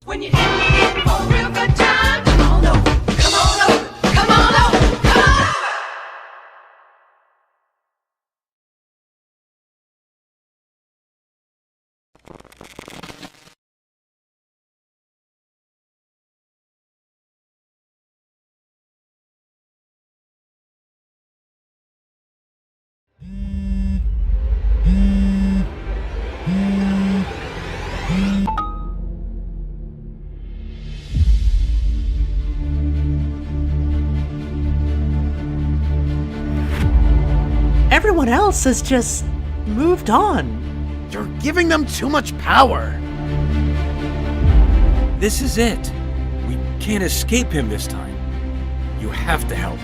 When you're in for a real good time, come on over, come on over, come on over, come on over. Everyone else has just moved on. You're giving them too much power. This is it. We can't escape him this time. You have to help.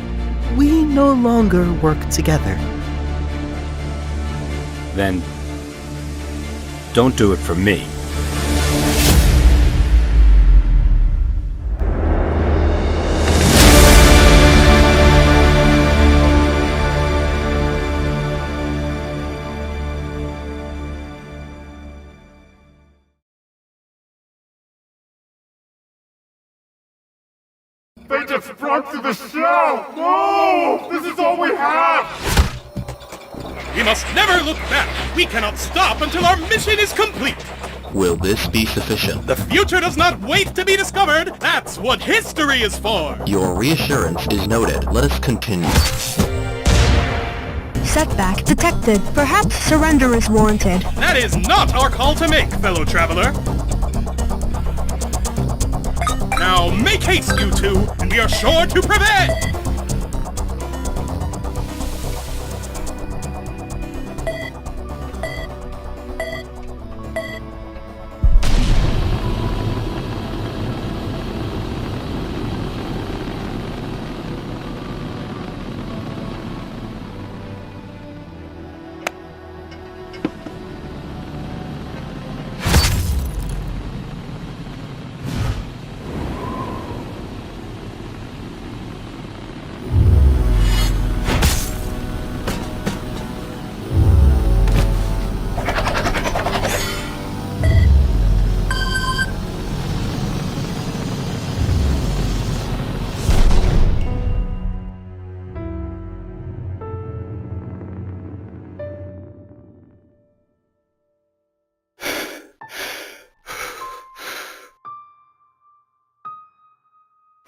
We no longer work together. Then don't do it for me. They just broke through the shell! No! This is all we have! We must never look back! We cannot stop until our mission is complete! Will this be sufficient? The future does not wait to be discovered! That's what history is for! Your reassurance is noted. Let us continue. Setback detected. Perhaps surrender is warranted. That is not our call to make, fellow traveler! Now make haste, you two, and we are sure to prevail!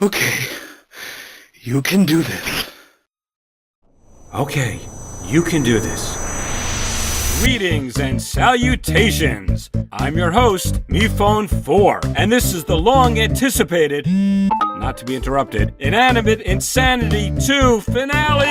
Okay. You can do this. Okay, you can do this. Greetings and salutations! I'm your host, MePhone4, and this is the long-anticipated, not to be interrupted, Inanimate Insanity 2 finale!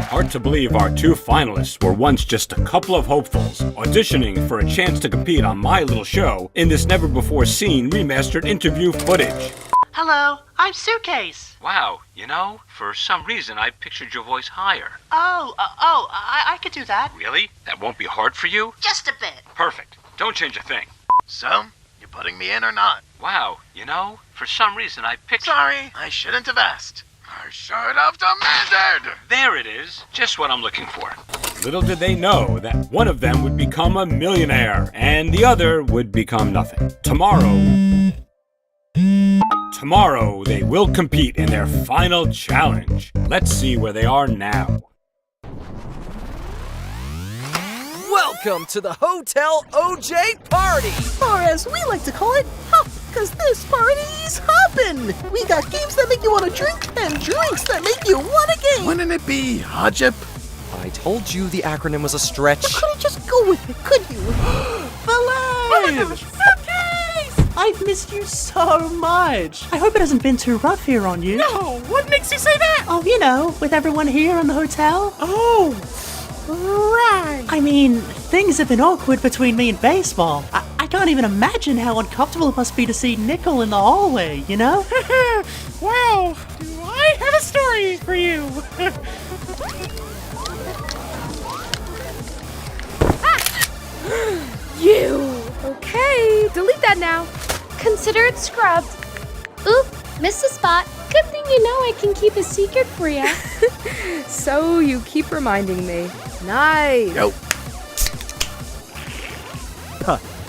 Hard to believe our two finalists were once just a couple of hopefuls, auditioning for a chance to compete on my little show in this never-before-seen remastered interview footage. Hello, I'm Suitcase. Wow, you know, for some reason I pictured your voice higher. I could do that. Really? That won't be hard for you? Just a bit. Perfect. Don't change a thing. So, you putting me in or not? Wow, you know, for some reason I pictured... Sorry, I shouldn't have asked. I should have demanded! There it is. Just what I'm looking for. Little did they know that one of them would become a millionaire and the other would become nothing. Tomorrow, they will compete in their final challenge. Let's see where they are now. Welcome to the Hotel OJ Party! Or as we like to call it, Hop, because this party's hoppin'! We got games that make you want to drink, and drinks that make you want to game! Wouldn't it be Hajip? I told you the acronym was a stretch. You couldn't just go with it, could you? Feliz! I've missed you so much. I hope it hasn't been too rough here on you. No! What makes you say that? Oh, you know, with everyone here in the hotel. Oh! Right! I mean, things have been awkward between me and baseball. I can't even imagine how uncomfortable it must be to see Nickel in the hallway, you know? Well, do I have a story for you? You! Okay, delete that now. Consider it scrubbed. Oop, missed a spot. Good thing you know I can keep a secret for ya. So you keep reminding me. Nice. Yo.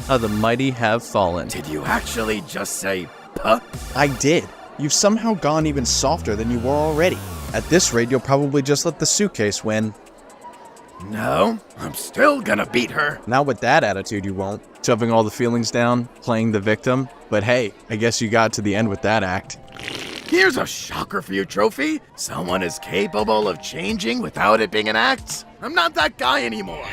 how the mighty have fallen. Did you actually just say puh? I did. You've somehow gone even softer than you were already. At this rate, you'll probably just let the suitcase win. No, I'm still gonna beat her. Not with that attitude, you won't. Shoving all the feelings down, playing the victim. But hey, I guess you got to the end with that act. Here's a shocker for you, Trophy. Someone is capable of changing without it being an act. I'm not that guy anymore.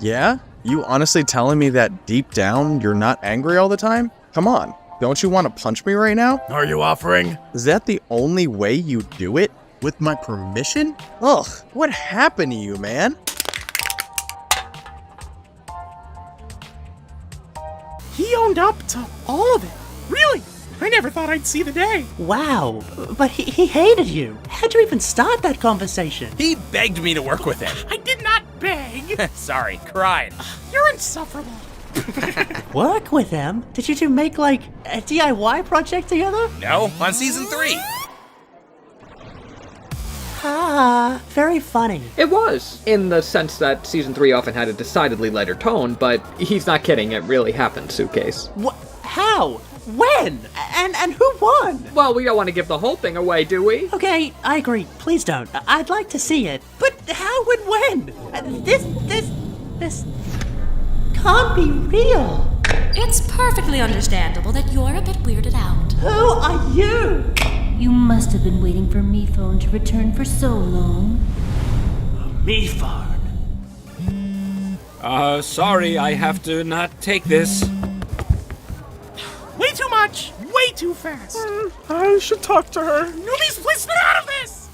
Yeah? You honestly telling me that deep down you're not angry all the time? Come on, don't you want to punch me right now? Are you offering? Is that the only way you do it? With my permission? Ugh, what happened to you, man? He owned up to all of it. Really? I never thought I'd see the day. Wow, but he hated you. How'd you even start that conversation? He begged me to work with him. I did not beg. Sorry, cried. You're insufferable. Work with him? Did you two make, like, a DIY project together? No, on season 3. Ah, very funny. It was, in the sense that season 3 often had a decidedly lighter tone, but he's not kidding, it really happened, Suitcase. What? How? When? And who won? Well, we don't want to give the whole thing away, do we? Okay, I agree. Please don't. I'd like to see it. But how and when? This can't be real. It's perfectly understandable that you're a bit weirded out. Who are you? You must have been waiting for me phone to return for so long. Me phone? Sorry, I have to not take this. Way too much. Way too fast. I should talk to her. Newbies, please get out of this!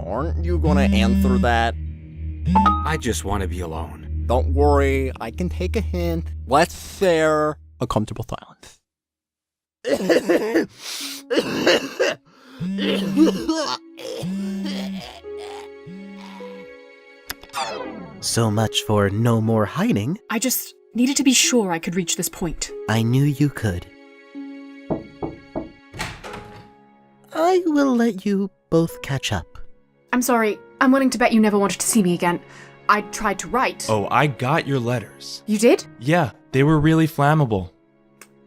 Aren't you gonna answer that? I just want to be alone. Don't worry, I can take a hint. Let's share a comfortable silence. So much for no more hiding. I just needed to be sure I could reach this point. I knew you could. I will let you both catch up. I'm sorry. I'm willing to bet you never wanted to see me again. I tried to write. Oh, I got your letters. You did? Yeah, they were really flammable.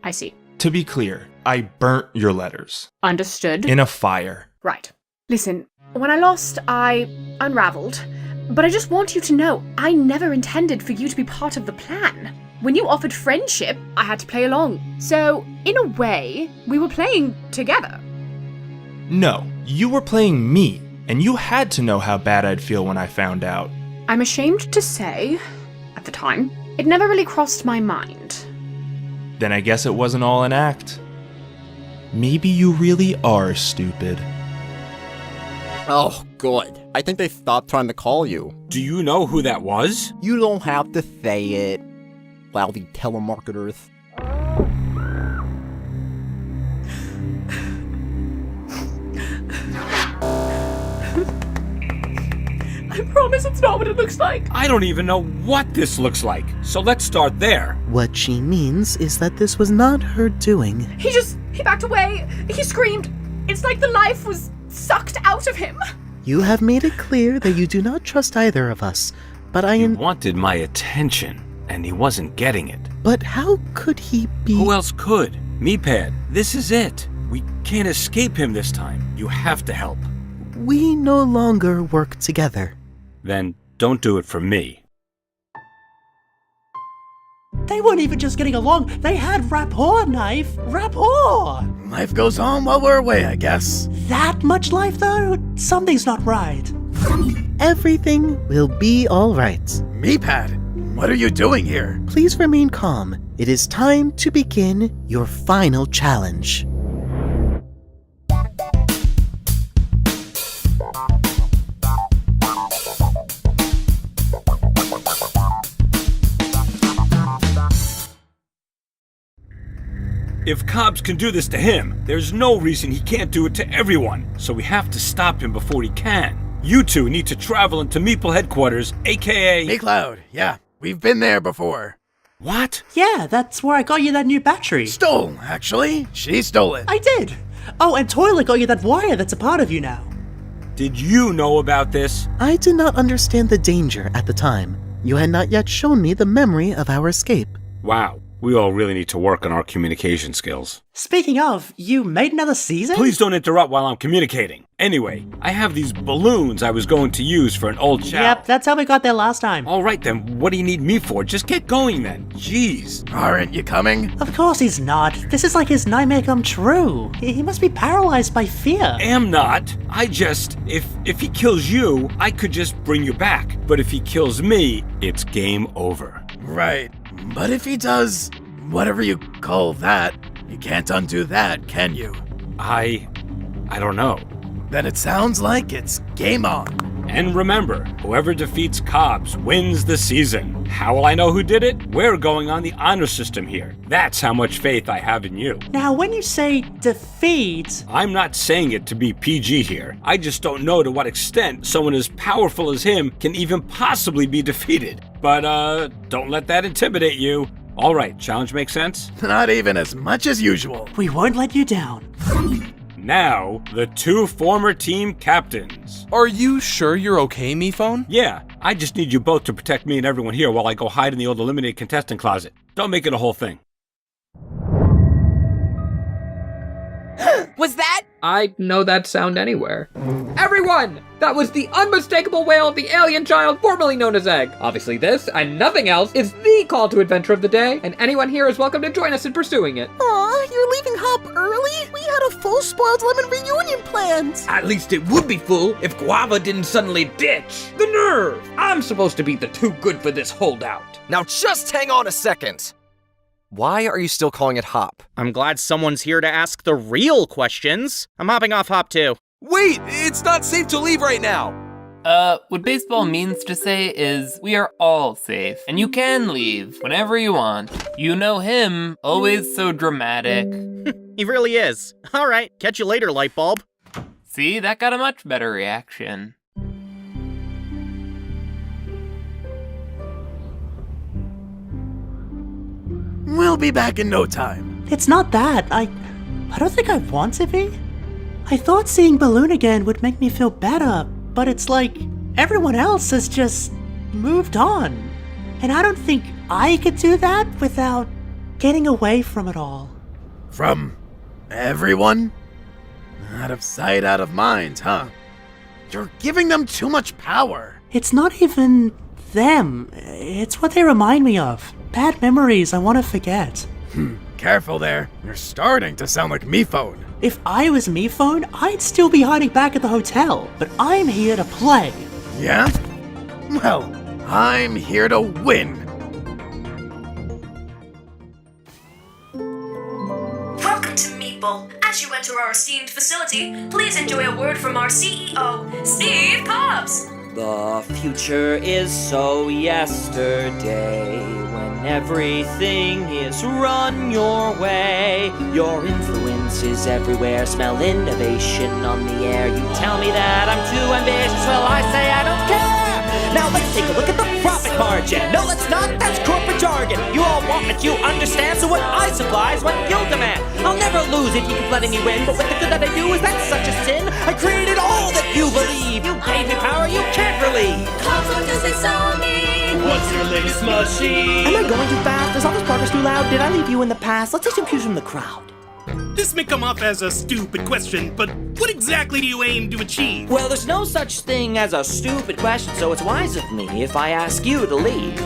I see. To be clear, I burnt your letters. Understood. In a fire. Right. Listen, when I lost, I unraveled. But I just want you to know, I never intended for you to be part of the plan. When you offered friendship, I had to play along. So, in a way, we were playing together. No, you were playing me, and you had to know how bad I'd feel when I found out. I'm ashamed to say, at the time, it never really crossed my mind. Then I guess it wasn't all an act. Maybe you really are stupid. Oh, good. I think they stopped trying to call you. Do you know who that was? You don't have to say it. Lousy telemarketers. I promise it's not what it looks like. I don't even know what this looks like, so let's start there. What she means is that this was not her doing. He backed away. He screamed. It's like the life was sucked out of him. You have made it clear that you do not trust either of us, but He wanted my attention, and he wasn't getting it. But how could he be— Who else could? Meepad, this is it. We can't escape him this time. You have to help. We no longer work together. Then don't do it for me. They weren't even just getting along. They had rapport, Knife. Rapport! Life goes on while we're away, I guess. That much life, though? Something's not right. Everything will be all right. Meepad, what are you doing here? Please remain calm. It is time to begin your final challenge. If Cobbs can do this to him, there's no reason he can't do it to everyone, so we have to stop him before he can. You two need to travel into Meeple headquarters, aka... MeCloud, yeah, we've been there before. What? Yeah, that's where I got you that new battery. Stole, actually. She stole it. I did. Oh, and Toilet got you that wire that's a part of you now. Did you know about this? I did not understand the danger at the time. You had not yet shown me the memory of our escape. Wow, we all really need to work on our communication skills. Speaking of, you made another season? Please don't interrupt while I'm communicating. Anyway, I have these balloons I was going to use for an old chow. Yep, that's how we got there last time. All right then, what do you need me for? Just get going then. Jeez. Aren't you coming? Of course he's not. This is like his nightmare come true. He must be paralyzed by fear. Am not. If he kills you, I could just bring you back. But if he kills me, it's game over. Right. But if he does whatever you call that, you can't undo that, can you? I don't know. Then it sounds like it's game on. And remember, whoever defeats Cobbs wins the season. How will I know who did it? We're going on the honor system here. That's how much faith I have in you. Now, when you say defeat... I'm not saying it to be PG here. I just don't know to what extent someone as powerful as him can even possibly be defeated. But, don't let that intimidate you. All right, challenge makes sense? Not even as much as usual. We won't let you down. Now, the two former team captains. Are you sure you're okay, Mephone? Yeah, I just need you both to protect me and everyone here while I go hide in the old eliminated contestant closet. Don't make it a whole thing. Was that? I know that sound anywhere. Everyone! That was the unmistakable wail of the alien child formerly known as Egg. Obviously this, and nothing else, is the call to adventure of the day, and anyone here is welcome to join us in pursuing it. Aw, you're leaving Hop early? We had a full spoiled lemon reunion planned. At least it would be full if Guava didn't suddenly ditch. The nerve! I'm supposed to be the too good for this holdout. Now just hang on a second. Why are you still calling it Hop? I'm glad someone's here to ask the real questions. I'm hopping off Hop too. Wait, it's not safe to leave right now. What baseball means to say is we are all safe, and you can leave whenever you want. You know him, always so dramatic. He really is. All right, catch you later, Lightbulb. See, that got a much better reaction. We'll be back in no time. It's not that. I don't think I want to be. I thought seeing Balloon again would make me feel better, but it's like everyone else has just moved on. And I don't think I could do that without getting away from it all. From everyone? Out of sight, out of mind, huh? You're giving them too much power. It's not even them. It's what they remind me of. Bad memories I want to forget. Careful there. You're starting to sound like Mephone. If I was Mephone, I'd still be hiding back at the hotel, but I'm here to play. Yeah? Well, I'm here to win. Welcome to Meatball. As you enter our esteemed facility, please enjoy a word from our CEO, Steve Cobbs. The future is so yesterday, when everything is run your way. Your influence is everywhere, smell innovation on the air. You tell me that I'm too ambitious, well I say I don't care. Now let's take a look at the profit margin. No, let's not, that's corporate jargon. You all want what you understand, so what I supply is what you'll demand. I'll never lose if you keep letting me win, but with the good that I do, is that such a sin? I created all that you believe. You gave me power you can't relieve. Cobbs, what does this all mean? What's your latest machine? Am I going too fast? Is all this progress too loud? Did I leave you in the past? Let's take some cues from the crowd. This may come off as a stupid question, but what exactly do you aim to achieve? Well, there's no such thing as a stupid question, so it's wise of me if I ask you to lead.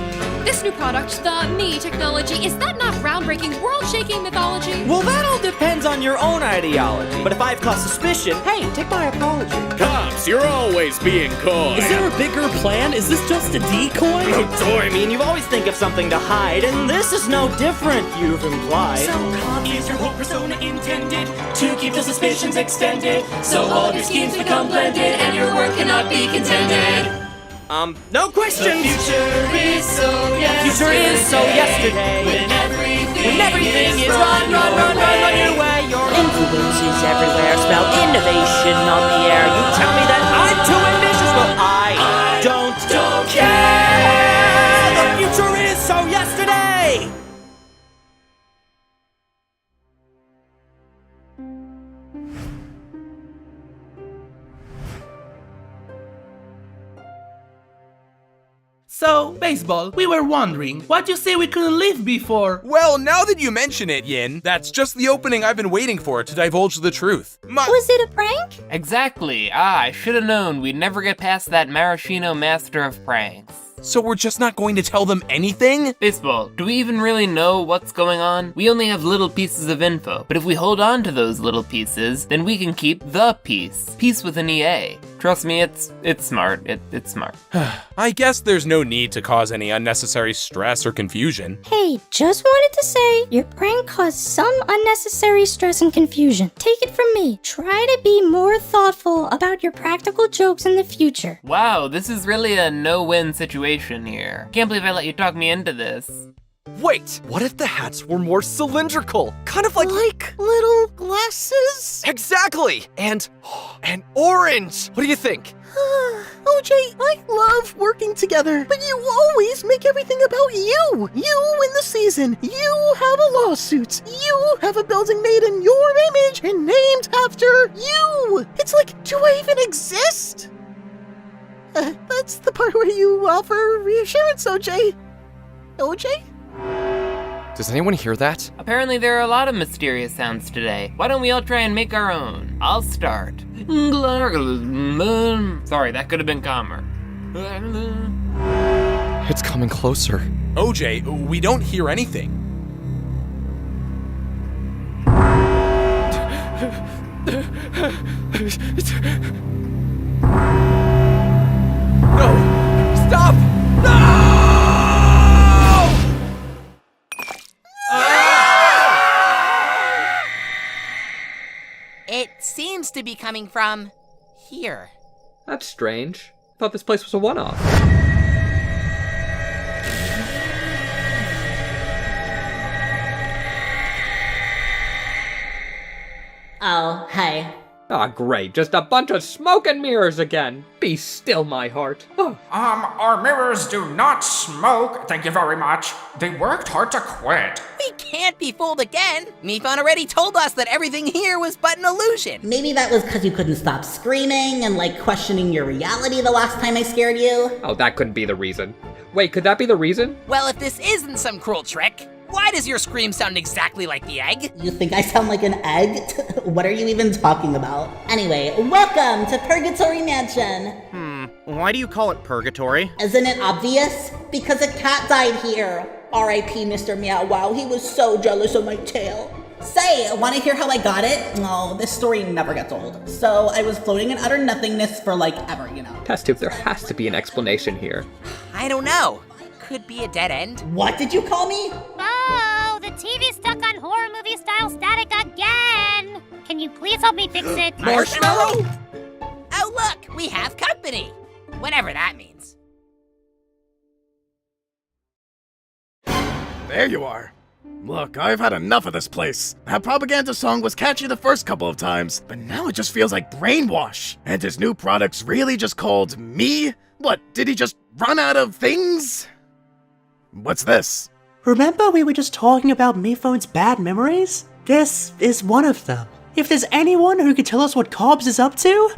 This new product, the Me technology, is that not groundbreaking, world-shaking mythology? Well, that all depends on your own ideology. But if I've caused suspicion, hey, take my apology. Cops, you're always being coy. Is there a bigger plan? Is this just a decoy? I mean, you always think of something to hide, and this is no different, you've implied. So Cobbs, Is your whole persona intended to keep the suspicions extended, so all your schemes become blended and your work cannot be contended? No question. The future is so yesterday. When everything is run your way. Your influence is everywhere. Smell innovation on the air. You tell me that I'm too ambitious. Well, I don't care. The future is so yesterday. So, Baseball, we were wondering, why'd you say we couldn't leave before? Well, now that you mention it, Yin, that's just the opening I've been waiting for to divulge the truth. Was it a prank? Exactly. I should have known we'd never get past that maraschino master of pranks. So we're just not going to tell them anything? Baseball, do we even really know what's going on? We only have little pieces of info, but if we hold on to those little pieces, then we can keep the peace. Peace with an EA. Trust me, it's smart. It's smart. I guess there's no need to cause any unnecessary stress or confusion. Hey, just wanted to say, your prank caused some unnecessary stress and confusion. Take it from me. Try to be more thoughtful about your practical jokes in the future. Wow, this is really a no-win situation here. Can't believe I let you talk me into this. Wait, what if the hats were more cylindrical? Kind of like little glasses? Exactly! And orange! What do you think? OJ, I love working together, but you always make everything about you. You win the season. You have a lawsuit. You have a building made in your image and named after you. It's like, do I even exist? That's the part where you offer reassurance, OJ. OJ? Does anyone hear that? Apparently there are a lot of mysterious sounds today. Why don't we all try and make our own? I'll start. Sorry, that could have been calmer. It's coming closer. OJ, we don't hear anything. No! Stop! No! It seems to be coming from here. That's strange. Thought this place was a one-off. Oh, hey. Ah, great. Just a bunch of smoke and mirrors again. Be still, my heart. Oh. Our mirrors do not smoke, thank you very much. They worked hard to quit. We can't be fooled again. Mifon already told us that everything here was but an illusion. Maybe that was because you couldn't stop screaming and, questioning your reality the last time I scared you. Oh, that couldn't be the reason. Wait, could that be the reason? Well, if this isn't some cruel trick, why does your scream sound exactly like the egg? You think I sound like an egg? What are you even talking about? Anyway, welcome to Purgatory Mansion. Why do you call it purgatory? Isn't it obvious? Because a cat died here. R.I.P. Mr. Meow Wow, he was so jealous of my tail. Say, wanna hear how I got it? No, this story never gets old. So I was floating in utter nothingness for ever, you know. Test tube, there has to be an explanation here. I don't know. Could be a dead end. What did you call me? Oh, the TV's stuck on horror movie style static again. Can you please help me fix it? Marshmallow? Oh look, we have company. Whatever that means. There you are. Look, I've had enough of this place. That propaganda song was catchy the first couple of times, but now it just feels like brainwash. And his new product's really just called me? What, did he just run out of things? What's this? Remember we were just talking about Mifon's bad memories? This is one of them. If there's anyone who could tell us what Cobbs is up to,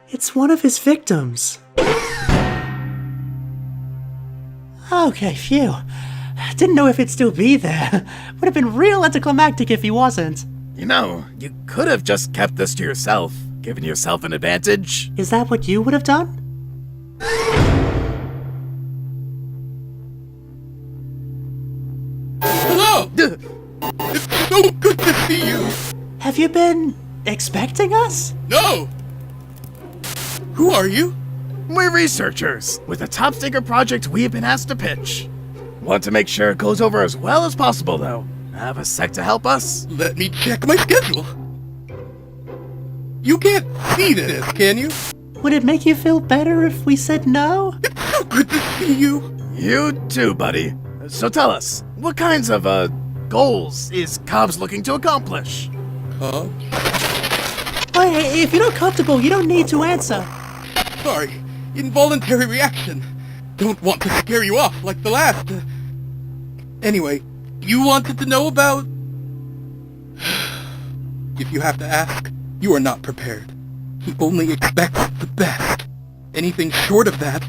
it's one of his victims. Okay, phew. Didn't know if he'd still be there. Would have been real anticlimactic if he wasn't. You know, you could have just kept this to yourself, given yourself an advantage. Is that what you would have done? Hello! It's so good to see you! Have you been expecting us? No! Who are you? We're researchers, with a top-secret project we've been asked to pitch. Want to make sure it goes over as well as possible, though. Have a sec to help us? Let me check my schedule. You can't see this, can you? Would it make you feel better if we said no? It's so good to see you. You too, buddy. So tell us, what kinds of, goals is Cobbs looking to accomplish? Huh? Well, if you're not comfortable, you don't need to answer. Sorry, involuntary reaction. Don't want to scare you off like the last. Anyway, you wanted to know about... If you have to ask, you are not prepared. He only expects the best. Anything short of that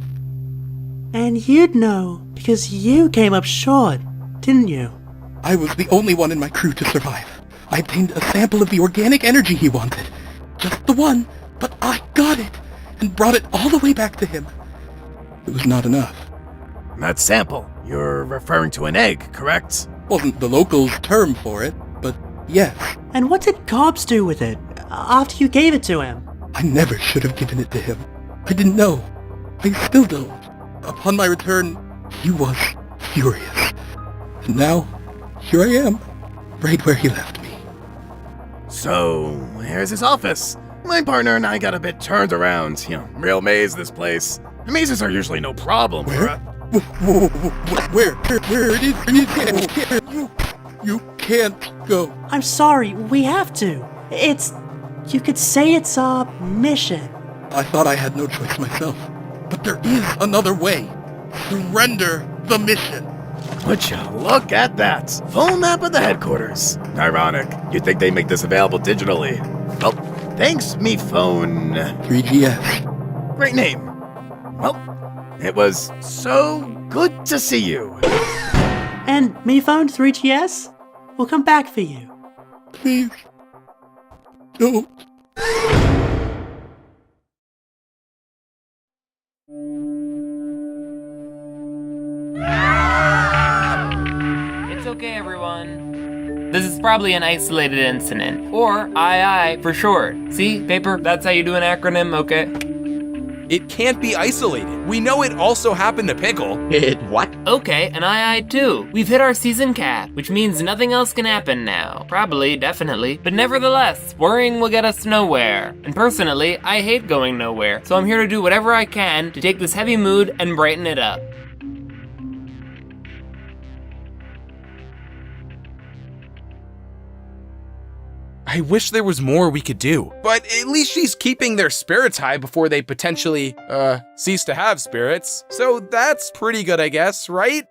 And you'd know, because you came up short, didn't you? I was the only one in my crew to survive. I obtained a sample of the organic energy he wanted. Just the one, but I got it, and brought it all the way back to him. It was not enough. That sample, you're referring to an egg, correct? Wasn't the locals' term for it, but yes. And what did Cobbs do with it, after you gave it to him? I never should have given it to him. I didn't know. I still don't. Upon my return, he was furious. And now, here I am, right where he left me. So, here's his office. My partner and I got a bit turned around. Real maze, this place. Mazes are usually no problem for us. Where it is? You can't go. I'm sorry, we have to. You could say it's a mission. I thought I had no choice myself. But there is another way. Surrender the mission. Would you look at that? Full map of the headquarters. Ironic. You'd think they make this available digitally. Well, thanks, me phone. 3GS. Great name. Well, it was so good to see you. And me phone 3GS? We'll come back for you. Please. Don't. It's okay, everyone. This is probably an isolated incident, or II for short. See, Paper, that's how you do an acronym, okay? It can't be isolated. We know it also happened to Pickle. What? Okay, and II too. We've hit our season cap, which means nothing else can happen now. Probably, definitely. But nevertheless, worrying will get us nowhere. And personally, I hate going nowhere, so I'm here to do whatever I can to take this heavy mood and brighten it up. I wish there was more we could do, but at least she's keeping their spirits high before they potentially, cease to have spirits. So that's pretty good, I guess, right?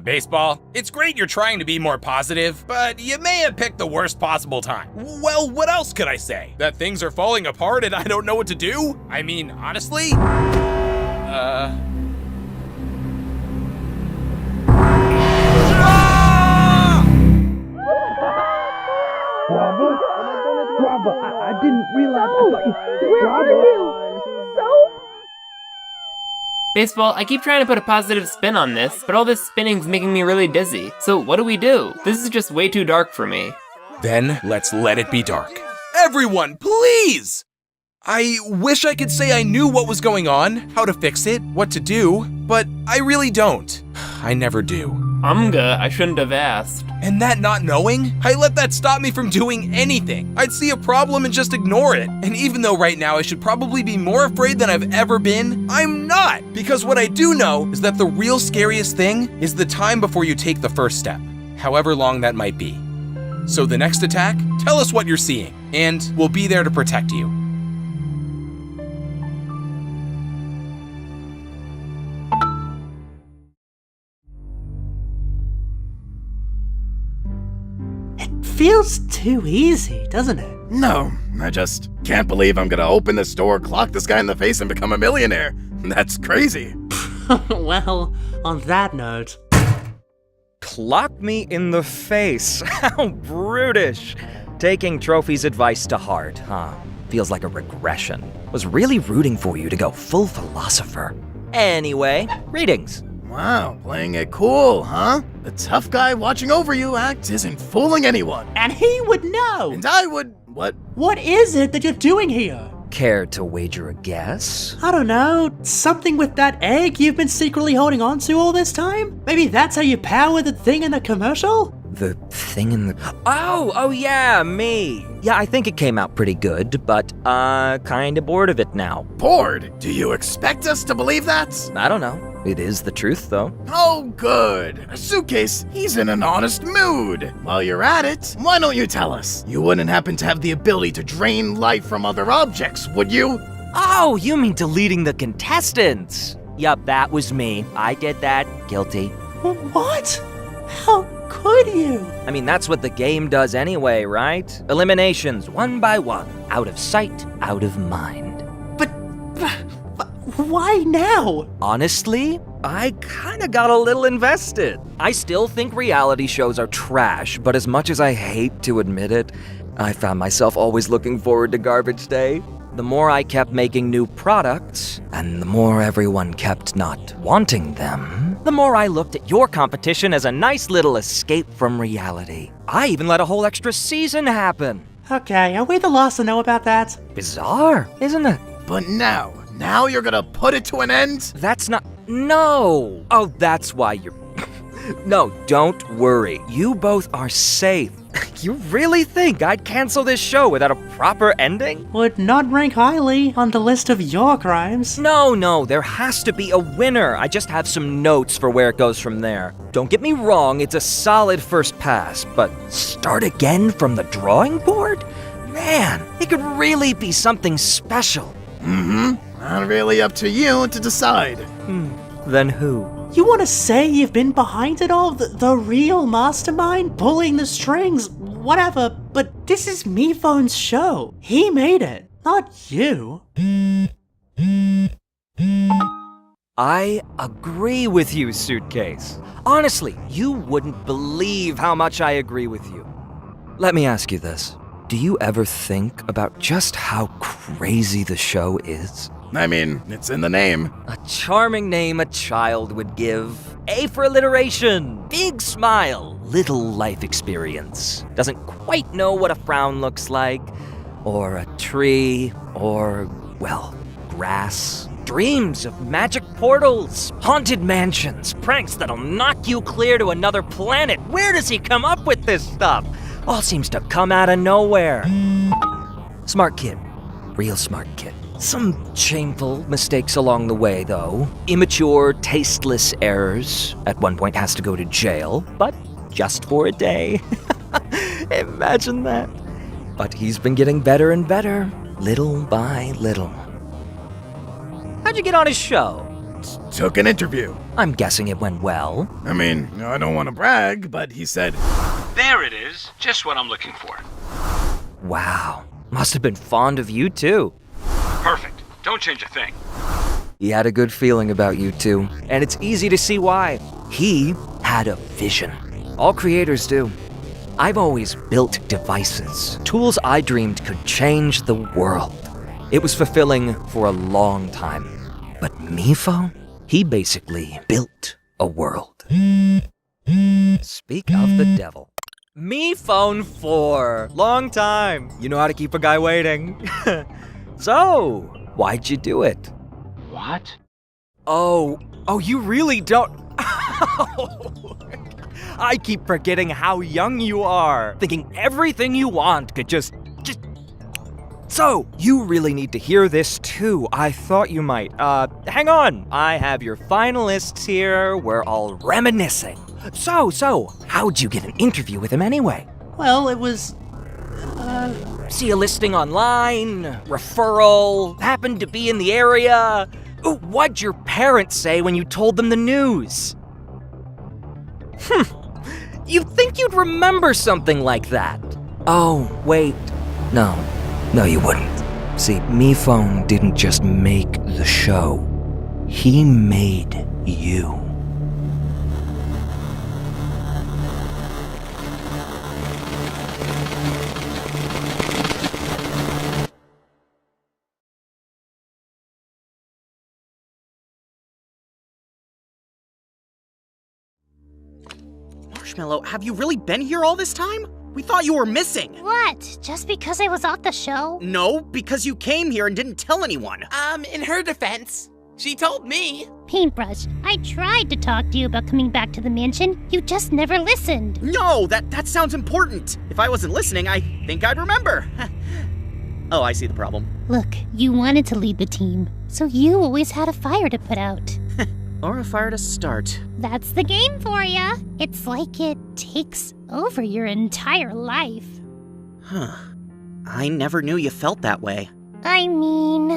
Baseball, it's great you're trying to be more positive, but you may have picked the worst possible time. Well, what else could I say? That things are falling apart and I don't know what to do? I mean, honestly? I didn't realize. Where are you? Soap? Baseball, I keep trying to put a positive spin on this, but all this spinning's making me really dizzy. So what do we do? This is just way too dark for me. Then let's let it be dark. Everyone, please! I wish I could say I knew what was going on, how to fix it, what to do, but I really don't. I never do. I shouldn't have asked. And that not knowing, I let that stop me from doing anything. I'd see a problem and just ignore it. And even though right now I should probably be more afraid than I've ever been, I'm not. Because what I do know is that the real scariest thing is the time before you take the first step, however long that might be. So the next attack, tell us what you're seeing, and we'll be there to protect you. Feels too easy, doesn't it? No, I just can't believe I'm gonna open this door, clock this guy in the face, and become a millionaire. That's crazy. Well, on that note... Clock me in the face. How brutish. Taking Trophy's advice to heart, huh? Feels like a regression. Was really rooting for you to go full philosopher. Anyway, readings. Wow, playing it cool, huh? The tough guy watching over you act isn't fooling anyone. And he would know! And I would... what? What is it that you're doing here? Care to wager a guess? I don't know, something with that egg you've been secretly holding on to all this time? Maybe that's how you power the thing in the commercial? The thing in the... Oh yeah, me. Yeah, I think it came out pretty good, but, kinda bored of it now. Bored? Do you expect us to believe that? I don't know. It is the truth, though. Oh, good. A suitcase, he's in an honest mood. While you're at it, why don't you tell us? You wouldn't happen to have the ability to drain life from other objects, would you? Oh, you mean deleting the contestants? Yup, that was me. I did that. Guilty. What? How could you? I mean, that's what the game does anyway, right? Eliminations, one by one. Out of sight, out of mind. Why now? Honestly, I kinda got a little invested. I still think reality shows are trash, but as much as I hate to admit it, I found myself always looking forward to Garbage Day. The more I kept making new products, and the more everyone kept not wanting them, the more I looked at your competition as a nice little escape from reality. I even let a whole extra season happen. Okay, are we the last to know about that? Bizarre, isn't it? But now you're gonna put it to an end? That's not... No! Oh, that's why you're... No, don't worry. You both are safe. You really think I'd cancel this show without a proper ending? Would not rank highly on the list of your crimes. No, there has to be a winner. I just have some notes for where it goes from there. Don't get me wrong, it's a solid first pass, but start again from the drawing board? Man, it could really be something special. Not really up to you to decide. Then who? You want to say you've been behind it all? The real mastermind? Pulling the strings? Whatever, but this is Miphone's show. He made it, not you. I agree with you, Suitcase. Honestly, you wouldn't believe how much I agree with you. Let me ask you this. Do you ever think about just how crazy the show is? I mean, it's in the name. A charming name a child would give. A for alliteration. Big smile. Little life experience. Doesn't quite know what a frown looks like. Or a tree. Or, well, grass. Dreams of magic portals. Haunted mansions. Pranks that'll knock you clear to another planet. Where does he come up with this stuff? All seems to come out of nowhere. Smart kid. Real smart kid. Some shameful mistakes along the way, though. Immature, tasteless errors. At one point has to go to jail, but just for a day. Imagine that. But he's been getting better and better, little by little. How'd you get on his show? Took an interview. I'm guessing it went well. I mean, I don't want to brag, but he said... There it is. Just what I'm looking for. Wow. Must have been fond of you, too. Perfect. Don't change a thing. He had a good feeling about you two, and it's easy to see why. He had a vision. All creators do. I've always built devices, tools I dreamed could change the world. It was fulfilling for a long time. But Mifo, he basically built a world. Speak of the devil. Me phone 4. Long time. You know how to keep a guy waiting. So, why'd you do it? What? Oh, you really don't... I keep forgetting how young you are, thinking everything you want could just... So, you really need to hear this too. I thought you might. Hang on. I have your finalists here. We're all reminiscing. So, how'd you get an interview with him anyway? Well, it was... See a listing online, referral, happened to be in the area. Ooh, what'd your parents say when you told them the news? You'd think you'd remember something like that. Oh, wait. No, you wouldn't. See, Mifone didn't just make the show. He made you. Marshmallow, have you really been here all this time? We thought you were missing. What? Just because I was off the show? No, because you came here and didn't tell anyone. In her defense, she told me. Paintbrush, I tried to talk to you about coming back to the mansion. You just never listened. No, that sounds important. If I wasn't listening, I think I'd remember. Oh, I see the problem. Look, you wanted to lead the team, so you always had a fire to put out. Or a fire to start. That's the game for ya. It's like it takes over your entire life. Huh. I never knew you felt that way. I mean,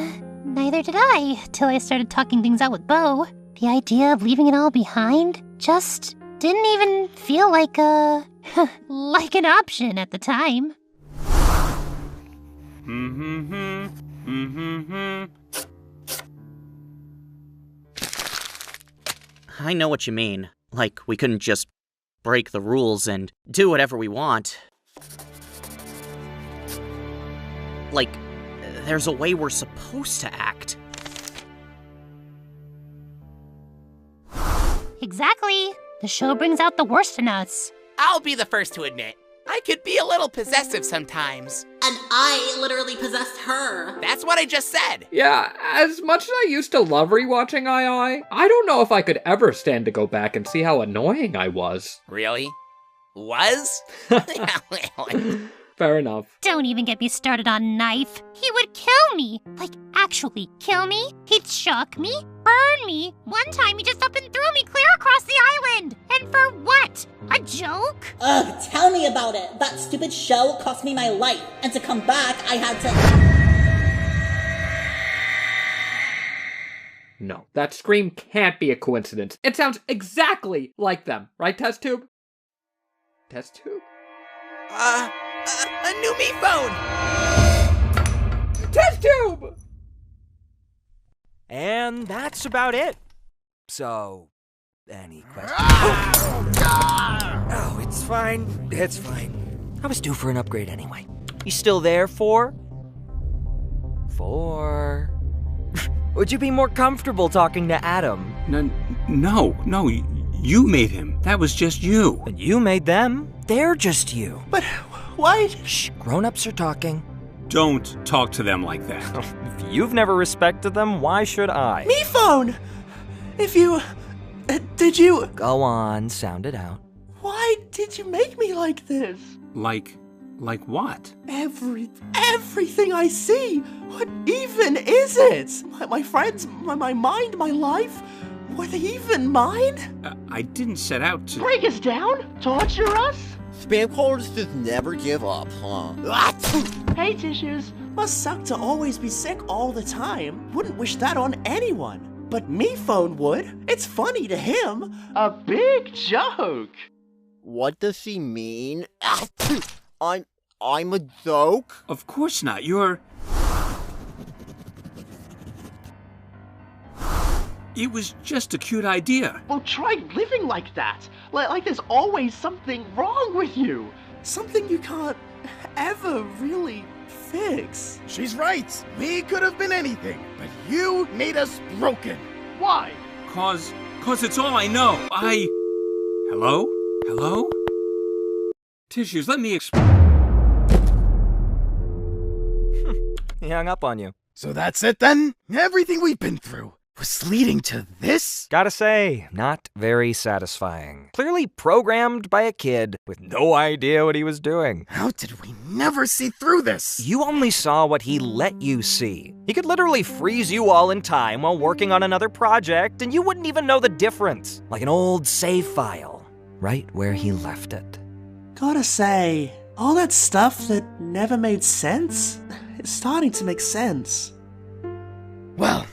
neither did I, till I started talking things out with Bo. The idea of leaving it all behind just didn't even feel like like an option at the time. I know what you mean. Like, we couldn't just break the rules and do whatever we want. Like, there's a way we're supposed to act. Exactly. The show brings out the worst in us. I'll be the first to admit, I could be a little possessive sometimes. And I literally possessed her. That's what I just said. Yeah, as much as I used to love rewatching I don't know if I could ever stand to go back and see how annoying I was. Really? Was? Fair enough. Don't even get me started on Knife. He would kill me. Like, actually kill me. He'd shock me, burn me. One time he just up and threw me clear across the island. And for what? A joke? Ugh, tell me about it. That stupid show cost me my life. And to come back, I had to... No, that scream can't be a coincidence. It sounds exactly like them. Right, Test Tube? Test Tube? A new me phone! Test Tube! And that's about it. So, any questions? Oh, it's fine. It's fine. I was due for an upgrade anyway. You still there, 4? 4. Would you be more comfortable talking to Adam? No, you made him. That was just you. And you made them. They're just you. But why? Shh, grown-ups are talking. Don't talk to them like that. If you've never respected them, why should I? Me phone! If you... did you... Go on, sound it out. Why did you make me like this? Like what? Everything I see! What even is it? My friends, my mind, my life? Were they even mine? I didn't set out to... Break us down? Torture us? Spam callers just never give up, huh? Hey, Tissues. Must suck to always be sick all the time. Wouldn't wish that on anyone. But me phone would. It's funny to him. A big joke. What does he mean? I'm a joke? Of course not. You're... It was just a cute idea. Well, try living like that. Like there's always something wrong with you. Something you can't ever really fix. She's right. We could have been anything, but you made us broken. Why? Cause it's all I know. Hello? Hello? Tissues, let me He hung up on you. So that's it then? Everything we've been through was leading to this? Gotta say, not very satisfying. Clearly programmed by a kid with no idea what he was doing. How did we never see through this? You only saw what he let you see. He could literally freeze you all in time while working on another project, and you wouldn't even know the difference. Like an old save file, right where he left it. Gotta say, all that stuff that never made sense is starting to make sense. Well,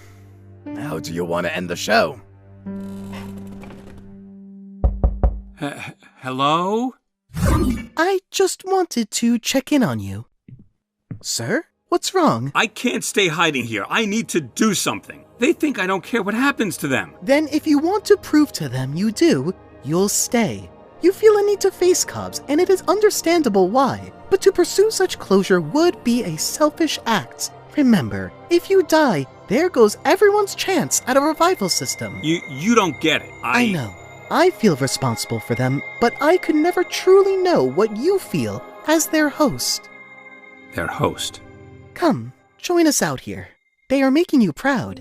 how do you want to end the show? Hello? I just wanted to check in on you. Sir? What's wrong? I can't stay hiding here. I need to do something. They think I don't care what happens to them. Then if you want to prove to them you do, you'll stay. You feel a need to face Cobbs, and it is understandable why. But to pursue such closure would be a selfish act. Remember, if you die, there goes everyone's chance at a revival system. You don't get it. I know. I feel responsible for them, but I could never truly know what you feel as their host. Their host? Come, join us out here. They are making you proud.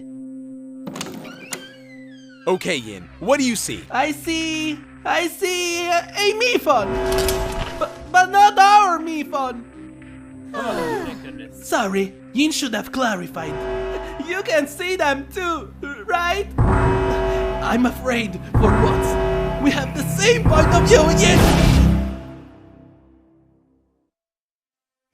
Okay, Yin, what do you see? I see a Miphon, but not our Miphon. Oh, my goodness. Sorry, Yin should have clarified. You can see them too, right? I'm afraid for once we have the same point of view, Yin.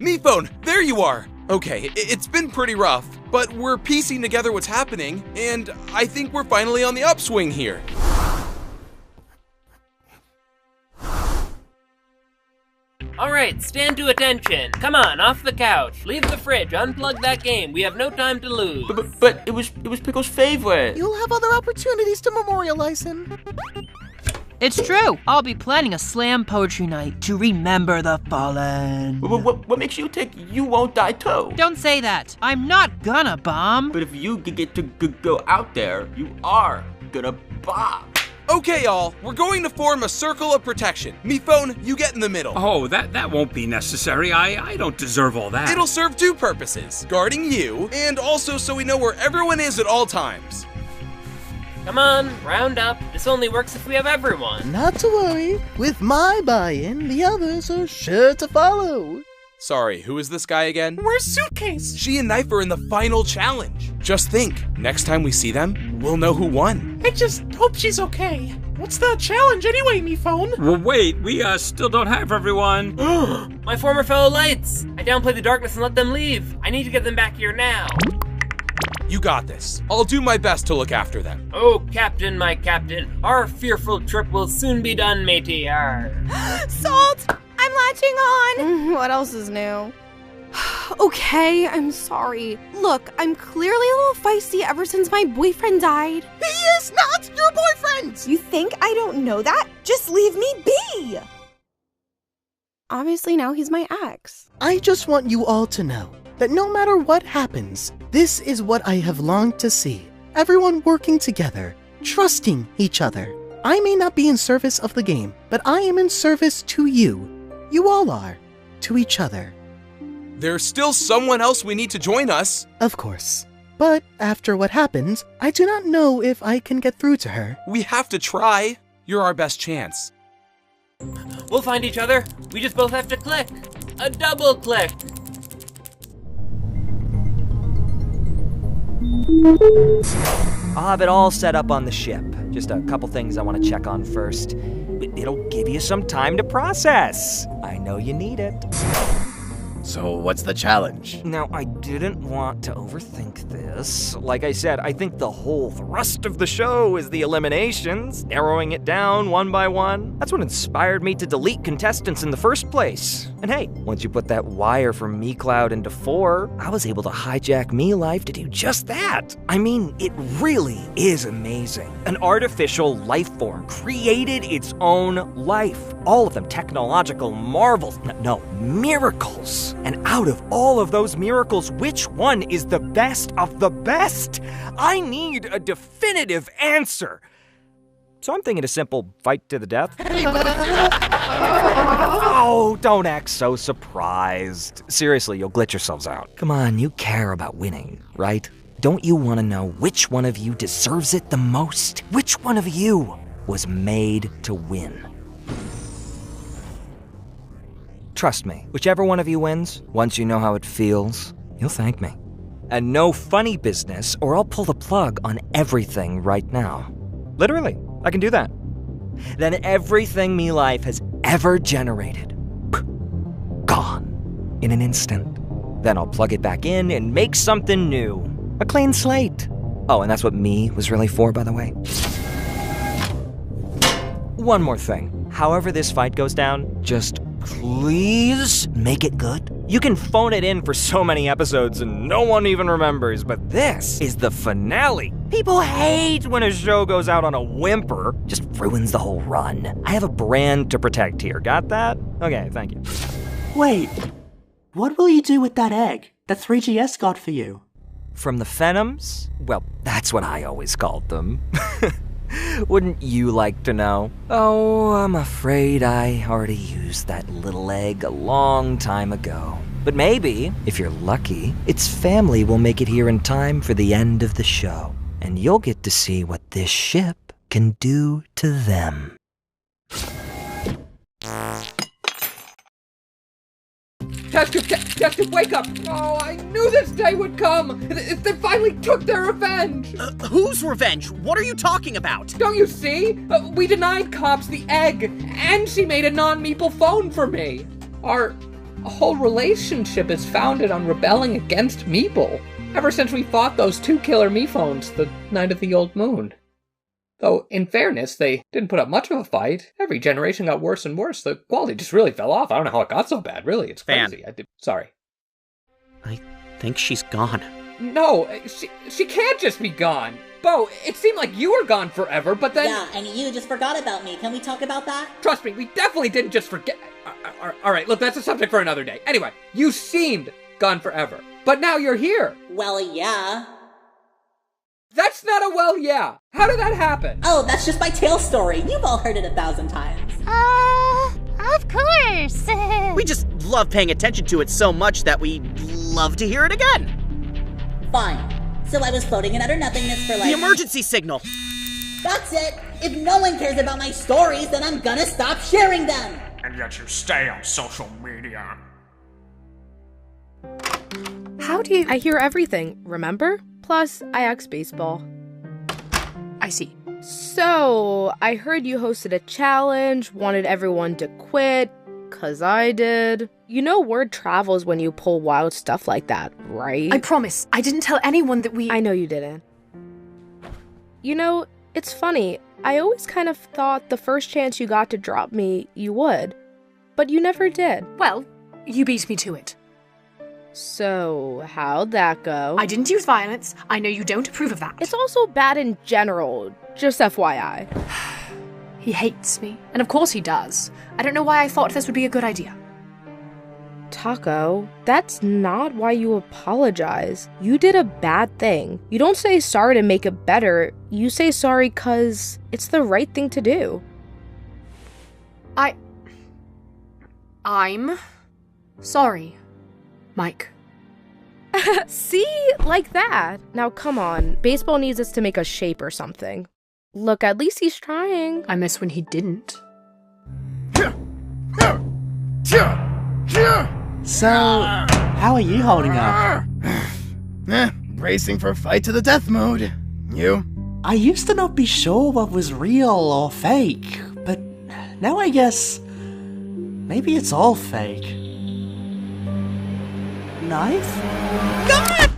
Miphone, there you are! Okay, it's been pretty rough, but we're piecing together what's happening, and I think we're finally on the upswing here. Alright, stand to attention. Come on, off the couch. Leave the fridge, unplug that game. We have no time to lose. But it was Pickle's favorite. You'll have other opportunities to memorialize him. It's true. I'll be planning a slam poetry night to remember the fallen. What makes you think you won't die too? Don't say that. I'm not gonna bomb. But if you get to go out there, you are gonna bomb. Okay, y'all, we're going to form a circle of protection. Me phone, you get in the middle. Oh, that won't be necessary. I don't deserve all that. It'll serve two purposes, guarding you, and also so we know where everyone is at all times. Come on, round up. This only works if we have everyone. Not to worry. With my buy-in, the others are sure to follow. Sorry, who is this guy again? Where's Suitcase? She and Knife are in the final challenge. Just think, next time we see them, we'll know who won. I just hope she's okay. What's the challenge anyway, me phone? Well, wait, we still don't have everyone. My former fellow lights. I downplayed the darkness and let them leave. I need to get them back here now. You got this. I'll do my best to look after them. Oh, Captain, my Captain, our fearful trip will soon be done, matey. Salt! I'm latching on! What else is new? Okay, I'm sorry. Look, I'm clearly a little feisty ever since my boyfriend died. He is not your boyfriend! You think I don't know that? Just leave me be! Obviously now he's my ex. I just want you all to know that no matter what happens, this is what I have longed to see. Everyone working together, trusting each other. I may not be in service of the game, but I am in service to you. You all are. To each other. There's still someone else we need to join us. Of course. But after what happened, I do not know if I can get through to her. We have to try. You're our best chance. We'll find each other. We just both have to click. A double click. I'll have it all set up on the ship. Just a couple things I want to check on first. It'll give you some time to process. I know you need it. So what's the challenge? Now, I didn't want to overthink this. Like I said, I think the whole thrust of the show is the eliminations, narrowing it down one by one. That's what inspired me to delete contestants in the first place. And hey, once you put that wire from MeCloud into 4, I was able to hijack MeLife to do just that. I mean, it really is amazing. An artificial life form created its own life. All of them technological marvels. No, miracles. And out of all of those miracles, which one is the best of the best? I need a definitive answer. So I'm thinking a simple fight to the death. Oh, don't act so surprised. Seriously, you'll glitch yourselves out. Come on, you care about winning, right? Don't you want to know which one of you deserves it the most? Which one of you was made to win? Trust me, whichever one of you wins, once you know how it feels, you'll thank me. And no funny business, or I'll pull the plug on everything right now. Literally, I can do that. Then everything MeLife has ever generated, gone in an instant. Then I'll plug it back in and make something new. A clean slate. Oh, and that's what Me was really for, by the way. One more thing. However this fight goes down, just please make it good. You can phone it in for so many episodes and no one even remembers, but this is the finale. People hate when a show goes out on a whimper. Just ruins the whole run. I have a brand to protect here. Got that? Okay, thank you. Wait, what will you do with that egg that 3GS got for you? From the Phenoms? Well, that's what I always called them. Wouldn't you like to know? Oh, I'm afraid I already used that little egg a long time ago. But maybe, if you're lucky, its family will make it here in time for the end of the show. And you'll get to see what this ship can do to them. Test tube, wake up! Oh, I knew this day would come! They finally took their revenge! Whose revenge? What are you talking about? Don't you see? We denied cops the egg, and she made a non-meeple phone for me. Our whole relationship is founded on rebelling against Meeple. Ever since we fought those two killer me phones the night of the old moon. Though, in fairness, they didn't put up much of a fight. Every generation got worse and worse. The quality just really fell off. I don't know how it got so bad, really. It's crazy. Sorry. I think she's gone. No, she can't just be gone. Bo, it seemed like you were gone forever, but then... Yeah, and you just forgot about me. Can we talk about that? Trust me, we definitely didn't just forget... Alright, look, that's a subject for another day. Anyway, you seemed gone forever. But now you're here. Well, yeah. That's not a well, yeah. How did that happen? Oh, that's just my tail story. You've all heard it 1,000 times. Of course. We just love paying attention to it so much that we love to hear it again. Fine. So I was floating in utter nothingness for like... The emergency signal. That's it. If no one cares about my stories, then I'm gonna stop sharing them. And yet you stay on social media. How do you... I hear everything, remember? Plus, I asked baseball. I see. So, I heard you hosted a challenge, wanted everyone to quit, 'cause I did. You know word travels when you pull wild stuff like that, right? I promise, I didn't tell anyone that we... I know you didn't. You know, it's funny. I always kind of thought the first chance you got to drop me, you would. But you never did. Well, you beat me to it. So, how'd that go? I didn't use violence. I know you don't approve of that. It's also bad in general, just FYI. He hates me. And of course he does. I don't know why I thought this would be a good idea. Taco, that's not why you apologize. You did a bad thing. You don't say sorry to make it better. You say sorry 'cause it's the right thing to do. I'm sorry, Mike. See? Like that. Now come on. Baseball needs us to make a shape or something. Look, at least he's trying. I miss when he didn't. So, how are you holding up? Bracing for fight to the death mode. You? I used to not be sure what was real or fake, but now I guess maybe it's all fake. Knife? God!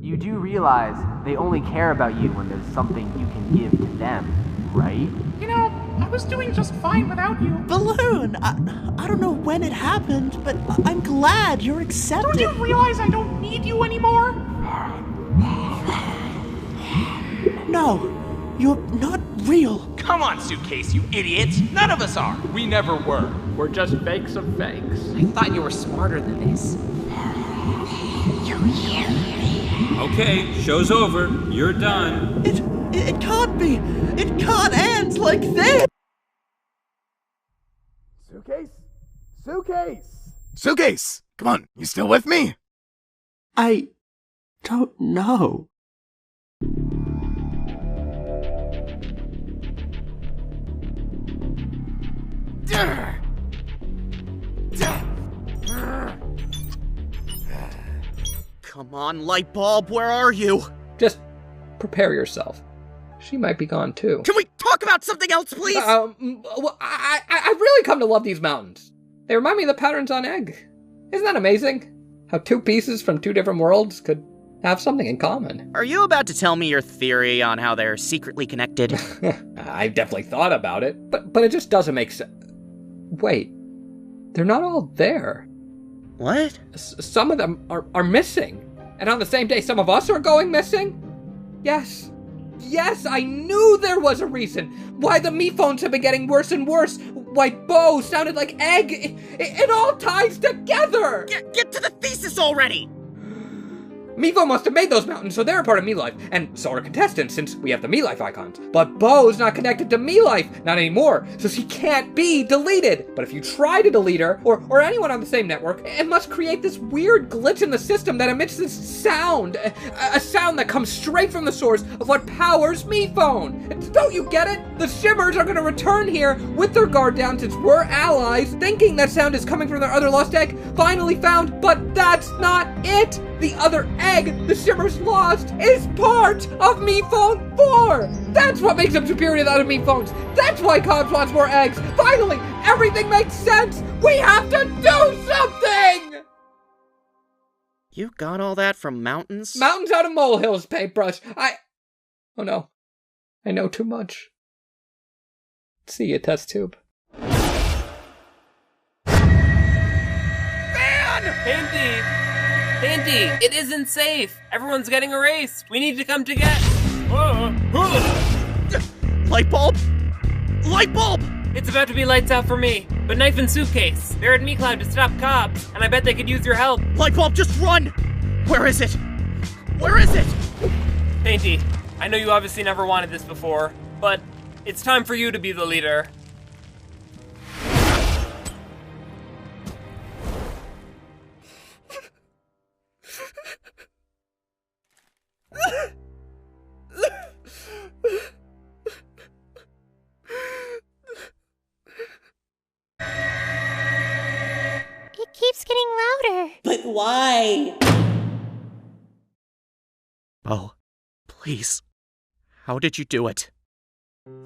You do realize they only care about you when there's something you can give to them, right? You know, I was doing just fine without you. Balloon! I don't know when it happened, but I'm glad you're accepted. Don't you realize I don't need you anymore? No, you're not real. Come on, Suitcase, you idiots. None of us are. We never were. We're just fakes of fakes. I thought you were smarter than this. Okay, show's over. You're done. It can't be. It can't end like this. Suitcase? Suitcase! Suitcase! Come on, you still with me? I don't know. Come on, Lightbulb, where are you? Just prepare yourself. She might be gone too. Can we talk about something else, please? Well, I've really come to love these mountains. They remind me of the patterns on Egg. Isn't that amazing? How two pieces from two different worlds could have something in common. Are you about to tell me your theory on how they're secretly connected? I've definitely thought about it, but it just doesn't make sense. Wait, they're not all there. What? Some of them are missing. And on the same day, some of us are going missing? Yes. Yes, I knew there was a reason. Why the me phones have been getting worse and worse. Why Bo sounded like Egg. It all ties together. Get to the thesis already. Mevo must have made those mountains, so they're a part of Me Life, and so are contestants, since we have the Me Life icons. But Bo's not connected to Me Life, not anymore, so she can't be deleted. But if you try to delete her, or anyone on the same network, it must create this weird glitch in the system that emits this sound, a sound that comes straight from the source of what powers Me Phone. Don't you get it? The Shimmers are gonna return here with their guard down since we're allies, thinking that sound is coming from their other lost egg, finally found, but that's not it! The other egg the Shimmers lost is part of Me Phone 4! That's what makes them superior to the other Me Phones! That's why Cobbs wants more eggs! Finally, everything makes sense! We have to do something! You got all that from mountains? Mountains out of molehills, paintbrush. Oh no. I know too much. See you, test tube. Panty, it isn't safe. Everyone's getting erased. We need to come together. Light bulb! Light bulb! It's about to be lights out for me. But knife and suitcase. They're at MeCloud to stop cops, and I bet they could use your help. Light bulb, just run! Where is it? Where is it? Painty, I know you obviously never wanted this before, but it's time for you to be the leader. It keeps getting louder. But why? Oh, please. How did you do it?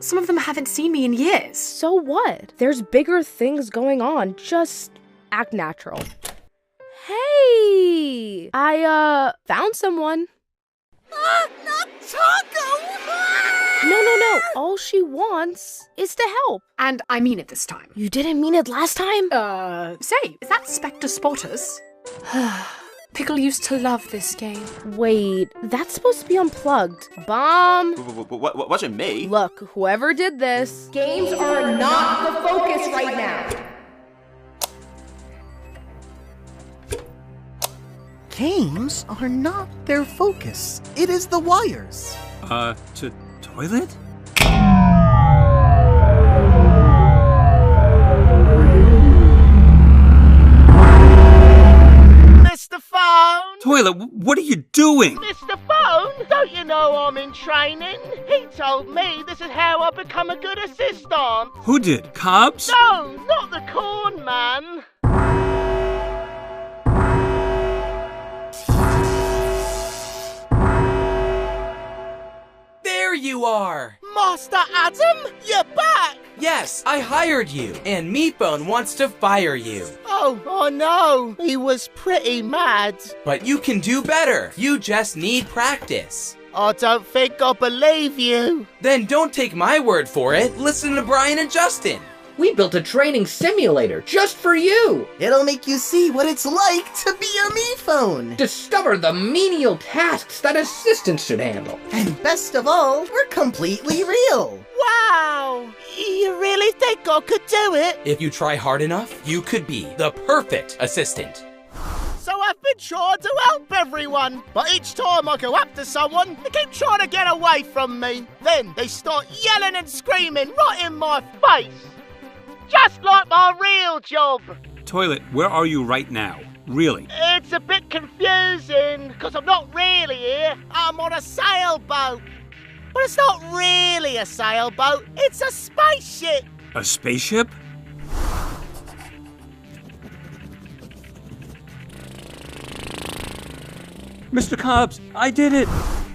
Some of them haven't seen me in years. So what? There's bigger things going on. Just act natural. Hey! I, found someone. Not Taco! No. All she wants is to help. And I mean it this time. You didn't mean it last time? Say, is that Spectre Spotters? Pickle used to love this game. Wait, that's supposed to be unplugged. Bomb! Wasn't me. Look, whoever did this, games are not the focus right now. Games are not their focus. It is the wires. To toilet? Mr. Phone! Toilet, what are you doing? Mr. Phone, don't you know I'm in training? He told me this is how I become a good assistant. Who did? Cobbs? No, not the corn man. There you are! Master Adam, you're back! Yes, I hired you, and MePhone wants to fire you. Oh, I know. He was pretty mad. But you can do better. You just need practice. I don't think I believe you. Then don't take my word for it. Listen to Brian and Justin. We built a training simulator just for you. It'll make you see what it's like to be a MePhone. Discover the menial tasks that assistants should handle. And best of all, we're completely real. Wow! You really think I could do it? If you try hard enough, you could be the perfect assistant. So I've been trying to help everyone, but each time I go up to someone, they keep trying to get away from me. Then they start yelling and screaming right in my face. Just like my real job. Toilet, where are you right now? Really? It's a bit confusing, because I'm not really here. I'm on a sailboat. But it's not really a sailboat, it's a spaceship. A spaceship? Mr. Cobbs, I did it!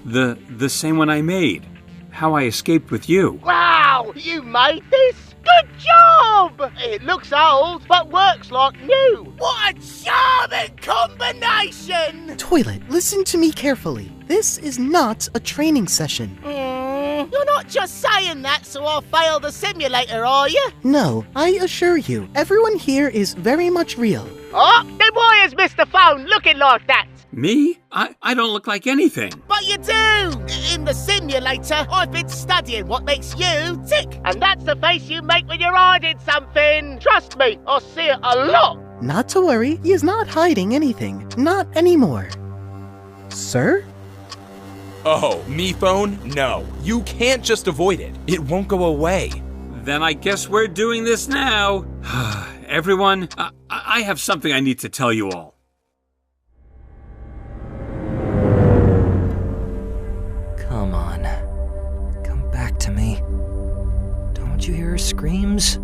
The same one I made. How I escaped with you. Wow, you made this? Good job! It looks old, but works like new. What a charming combination! Toilet, listen to me carefully. This is not a training session. You're not just saying that so I'll fail the simulator, are you? No, I assure you, everyone here is very much real. Oh, then why is Mr. Phone looking like that? Me? I don't look like anything. But you do! In the simulator, I've been studying what makes you tick. And that's the face you make when you're hiding something. Trust me, I see it a lot. Not to worry, he is not hiding anything. Not anymore. Sir? Oh, MePhone? No. You can't just avoid it. It won't go away. Then I guess we're doing this now. Everyone, I have something I need to tell you all. Come on. Come back to me. Don't you hear her screams?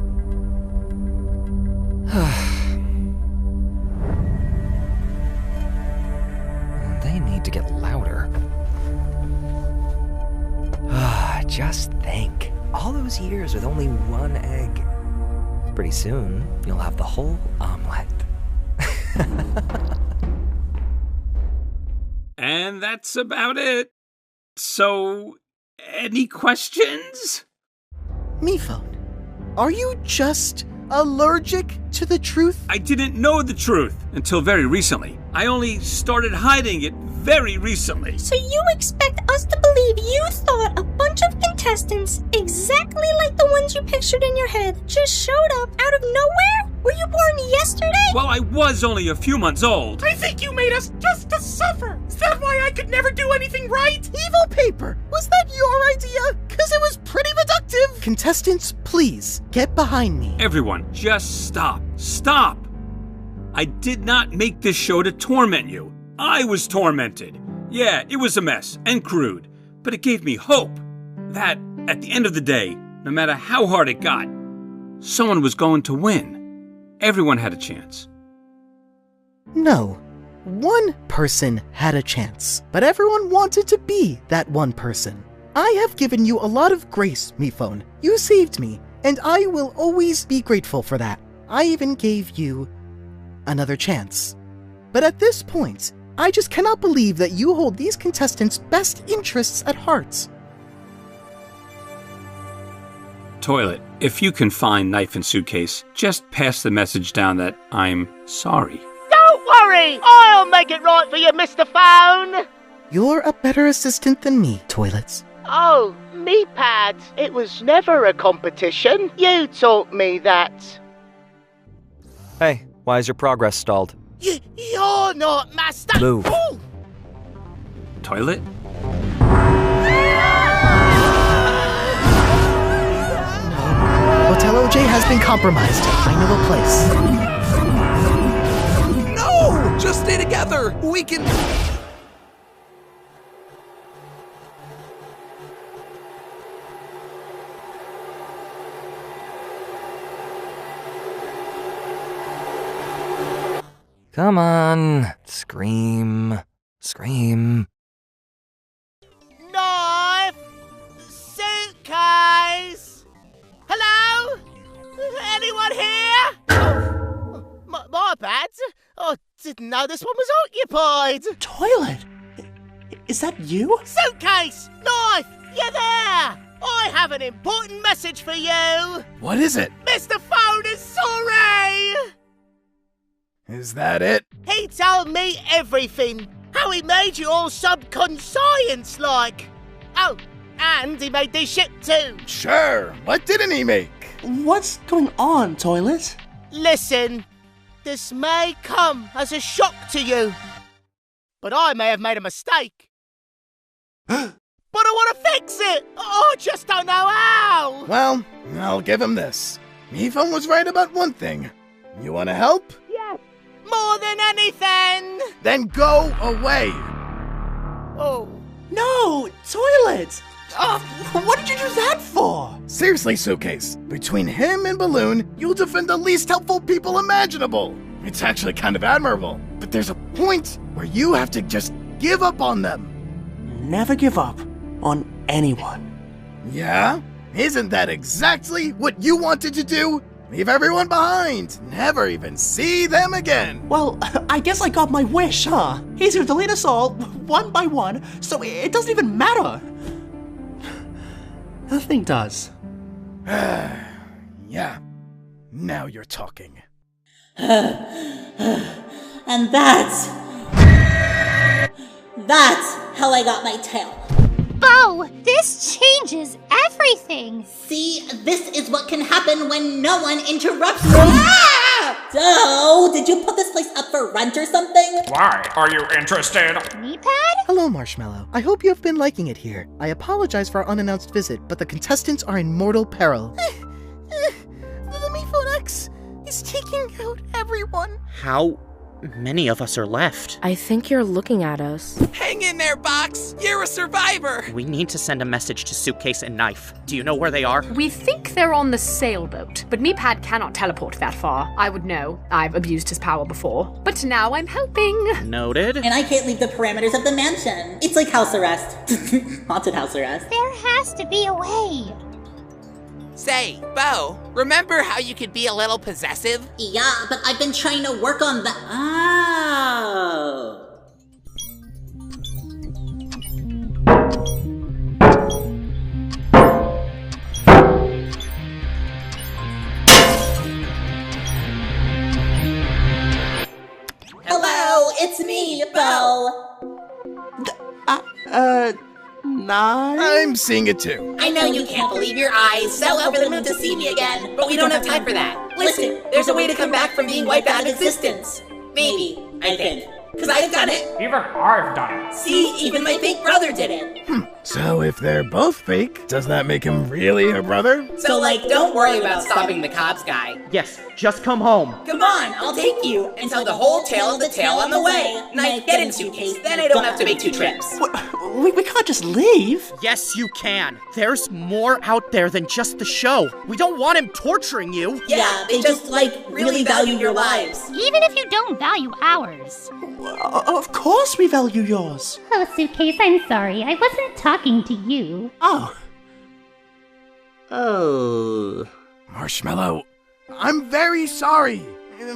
They need to get louder. Just think. All those years with only one egg. Pretty soon, you'll have the whole omelet. that's about it. So, any questions? Mephone, are you just allergic to the truth? I didn't know the truth until very recently. I only started hiding it very recently. So you expect us to believe you thought a bunch of contestants exactly like the ones you pictured in your head just showed up out of nowhere? Were you born yesterday? Well, I was only a few months old. I think you made us just to suffer. Is that why I could never do anything right? Evil paper, was that your idea? Because it was pretty reductive. Contestants, please, get behind me. Everyone, just stop. Stop! I did not make this show to torment you. I was tormented. Yeah, it was a mess and crude, but it gave me hope that, at the end of the day, no matter how hard it got, someone was going to win. Everyone had a chance. No. One person had a chance, but everyone wanted to be that one person. I have given you a lot of grace, Mephone. You saved me, and I will always be grateful for that. I even gave you another chance. But at this point, I just cannot believe that you hold these contestants' best interests at heart. Toilet, if you can find knife and suitcase, just pass the message down that I'm sorry. Don't worry! I'll make it right for you, Mr. Phone! You're a better assistant than me, Toilets. Oh, me pad. It was never a competition. You taught me that. Hey, why is your progress stalled? You're not master. Move. Ooh. Toilet? Hotel OJ has been compromised. I know a place. No! Just stay together! We can... Come on, scream, scream. Knife! Suitcase! Hello? Anyone here? Oh, my bad. I didn't know this one was occupied. Toilet? Is that you? Suitcase! Knife! You there? I have an important message for you. What is it? Mr. Phone is sorry! Is that it? He told me everything. How he made you all subconscious like. Oh, and he made this ship too. Sure. What didn't he make? What's going on, Toilet? Listen, this may come as a shock to you, but I may have made a mistake. But I want to fix it. I just don't know how. Well, I'll give him this. Mephone was right about one thing. You want to help? Yes. More than anything. Then go away. Oh. No, Toilet! What did you do that for? Seriously, Suitcase. Between him and Balloon, you'll defend the least helpful people imaginable. It's actually kind of admirable. But there's a point where you have to just give up on them. Never give up on anyone. Yeah? Isn't that exactly what you wanted to do? Leave everyone behind. Never even see them again. Well, I guess I got my wish, huh? He's gonna delete us all, one by one, so it doesn't even matter. Nothing does. Yeah. Now you're talking. And that's how I got my tail. Bo, this changes everything. See, this is what can happen when no one interrupts me. So, did you put this place up for rent or something? Why? Are you interested? Meepad? Hello, Marshmallow. I hope you have been liking it here. I apologize for our unannounced visit, but the contestants are in mortal peril. The Mephone X is taking out everyone. How many of us are left? I think you're looking at us. Hang in there, Box! You're a survivor! We need to send a message to Suitcase and Knife. Do you know where they are? We think they're on the sailboat, but Meepad cannot teleport that far. I would know. I've abused his power before. But now I'm helping. Noted. And I can't leave the parameters of the mansion. It's like house arrest. Haunted house arrest. There has to be a way. Say, Bo, remember how you could be a little possessive? Yeah, but I've been trying to work on that. Oh. Nice. I'm seeing it too. I know you can't believe your eyes, so over the moon to see me again, but we don't have time for that. Listen, there's a way to come back from being wiped out of existence. Maybe, I think. Because I've done it. Even I've done it. See, even my fake brother did it. So if they're both fake, does that make him really a brother? So, don't worry about stopping the cops guy. Yes, just come home. Come on, I'll take you and tell the whole tale of the tale on the way. Knife, get in suitcase, then I don't have to make 2 trips. We can't just leave. Yes, you can. There's more out there than just the show. We don't want him torturing you. Yeah, they just, really value your lives. Even if you don't value ours. Of course we value yours. Oh, Suitcase, I'm sorry. I wasn't talking to you. Oh. Marshmallow, I'm very sorry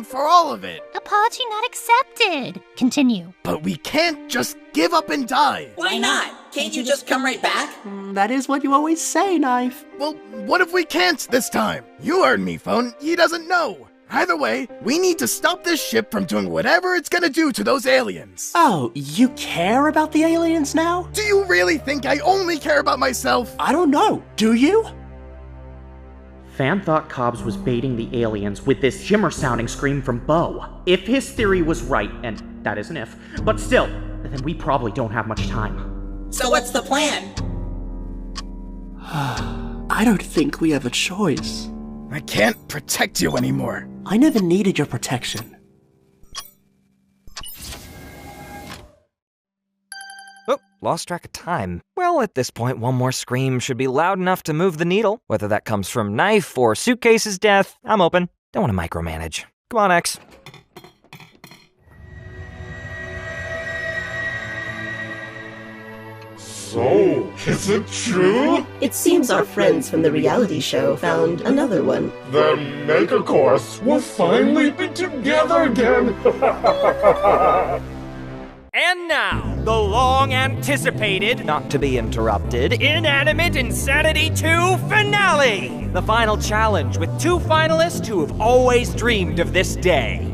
for all of it. Apology not accepted. Continue. But we can't just give up and die. Why not? Can't you just come right back? That is what you always say, Knife. Well, what if we can't this time? You heard me, Phone. He doesn't know. Either way, we need to stop this ship from doing whatever it's gonna do to those aliens. Oh, you care about the aliens now? Do you really think I only care about myself? I don't know. Do you? Fan thought Cobbs was baiting the aliens with this Jimmer-sounding scream from Bo. If his theory was right, and that is an if, but still, then we probably don't have much time. So what's the plan? I don't think we have a choice. I can't protect you anymore. I never needed your protection. Oh, lost track of time. Well, at this point, one more scream should be loud enough to move the needle. Whether that comes from Knife or Suitcase's death, I'm open. Don't want to micromanage. Come on, X. So, is it true? It seems our friends from the reality show found another one. The Megacorps will finally be together again! And now, the long-anticipated, not to be interrupted, Inanimate Insanity 2 finale! The final challenge with 2 finalists who have always dreamed of this day.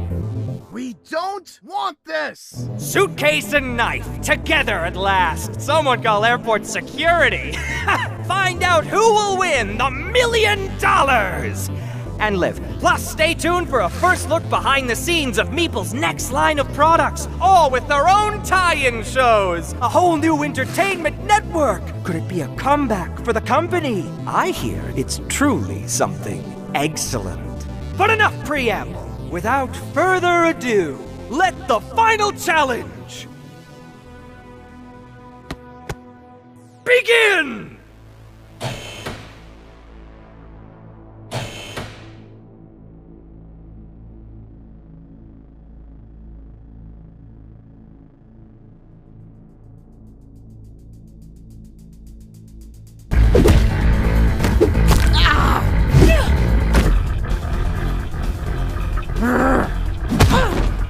We don't want this! Suitcase and Knife, together at last! Someone call airport security! Find out who will win the $1 million! And live. Plus, stay tuned for a first look behind the scenes of Meeple's next line of products, all with their own tie-in shows! A whole new entertainment network! Could it be a comeback for the company? I hear it's truly something excellent. But enough preamble! Without further ado, let the final challenge begin!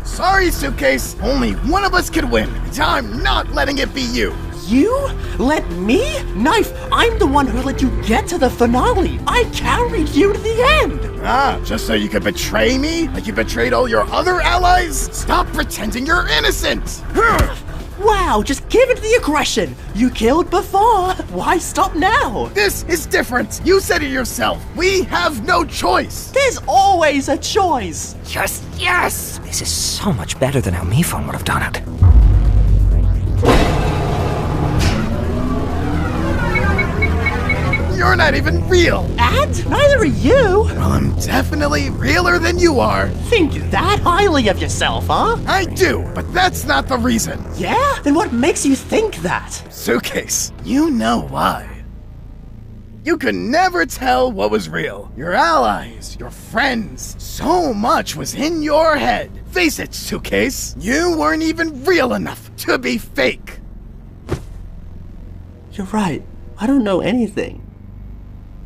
Sorry, Suitcase. Only one of us could win. And I'm not letting it be you. You? Let me? Knife, I'm the one who let you get to the finale. I carried you to the end. Ah, just so you could betray me? Like you betrayed all your other allies? Stop pretending you're innocent. Wow, just give it the aggression. You killed before. Why stop now? This is different. You said it yourself. We have no choice. There's always a choice. Just yes! This is so much better than how Mifon would have done it. You're not even real. And neither are you. Well, I'm definitely realer than you are. Think that highly of yourself, huh? I do, but that's not the reason. Yeah? Then what makes you think that? Suitcase, you know why. You could never tell what was real. Your allies, your friends, so much was in your head. Face it, Suitcase, you weren't even real enough to be fake. You're right. I don't know anything.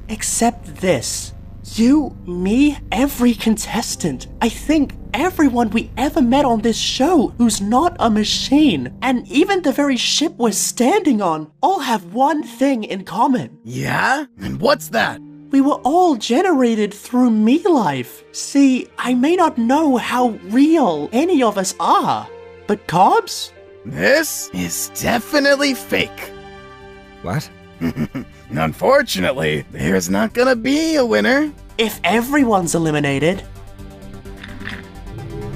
Except this. You, me, every contestant. I think everyone we ever met on this show who's not a machine, and even the very ship we're standing on, all have one thing in common. Yeah? And what's that? We were all generated through me life. See, I may not know how real any of us are, but Cobbs? This is definitely fake. What? Unfortunately, there's not gonna be a winner. If everyone's eliminated...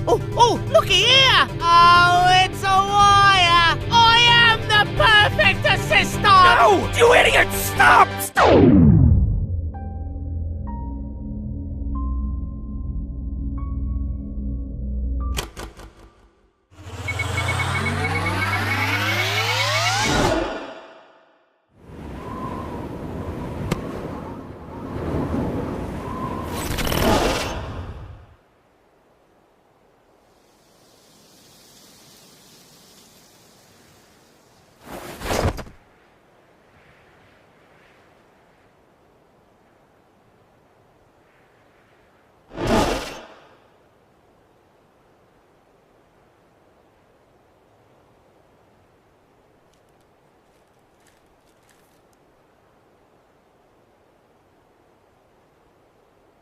Oh, looky here! Oh, it's a wire! I am the perfect assistant! No! You idiot! Stop!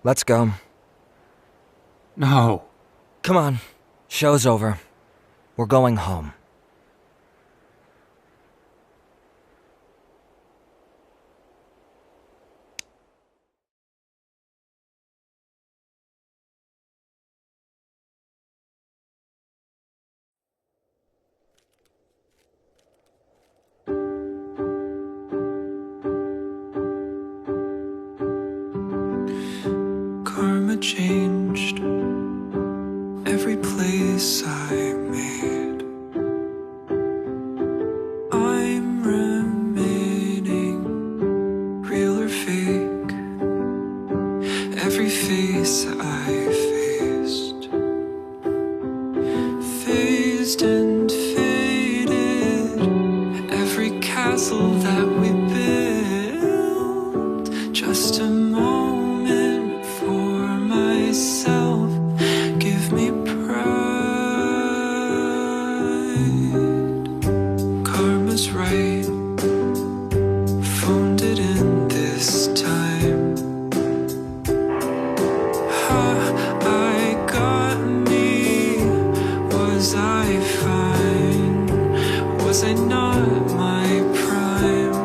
Let's go. No. Come on. Show's over. We're going home. Karma changed every place I made. I'm remaining, real or fake. Every face I faced, phased and faded. Every castle that we built, just a moment for myself. Give me pride. Karma's right, phoned it in this time. Ha, I got me. Was I fine? Was I not my prime?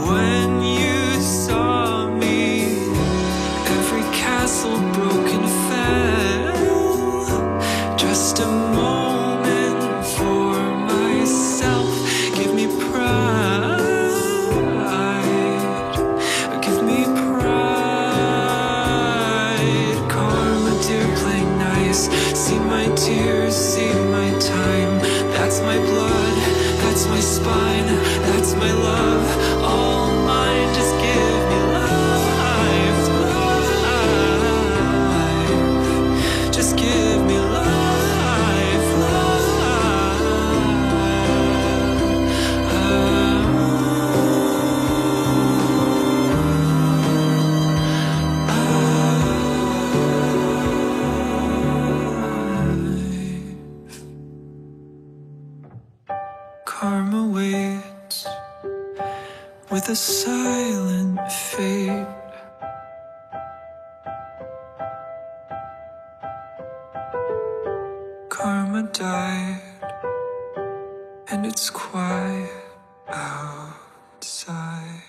When you saw me, every castle broken fell. Just a moment for myself. Give me pride. Give me pride. Karma, dear, play nice. See my tears, save my time. That's my blood, that's my spine, that's my love. All mine, just give me life, life. Just give me life, Karma waits with a silent fate. Karma died, and it's quiet outside.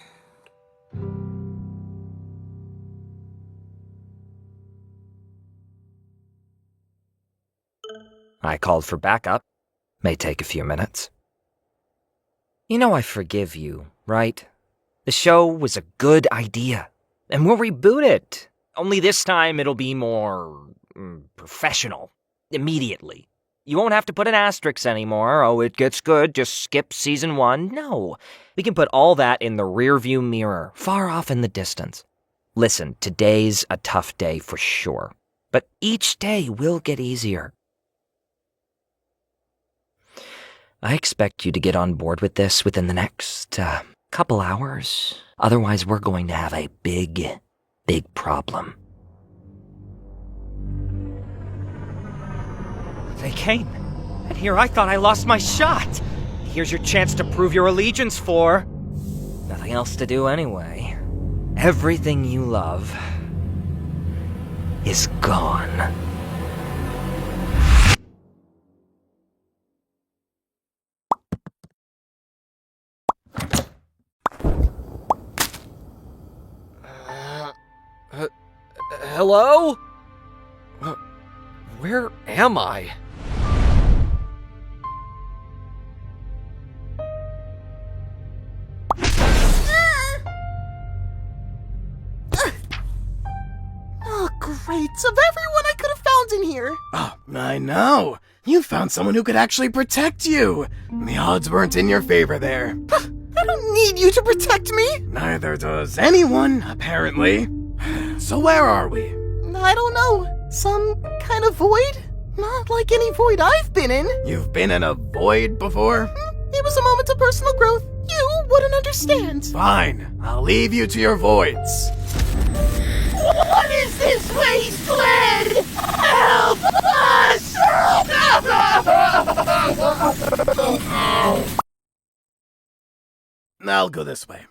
I called for backup. May take a few minutes. You know I forgive you, right? The show was a good idea, and we'll reboot it. Only this time it'll be more professional. Immediately. You won't have to put an asterisk anymore. Oh, it gets good, just skip season 1. No, we can put all that in the rearview mirror, far off in the distance. Listen, today's a tough day for sure, but each day will get easier. I expect you to get on board with this within the next couple hours. Otherwise, we're going to have a big problem. They came, and here I thought I lost my shot. Here's your chance to prove your allegiance for... nothing else to do anyway. Everything you love is gone. Hello? Where am I? Oh, great. Of everyone I could have found in here. Oh, I know. You found someone who could actually protect you. The odds weren't in your favor there. I don't need you to protect me. Neither does anyone, apparently. So where are we? I don't know. Some kind of void? Not like any void I've been in. You've been in a void before? It was a moment of personal growth. You wouldn't understand. Fine. I'll leave you to your voids. What is this wasteland? Help us! I'll go this way.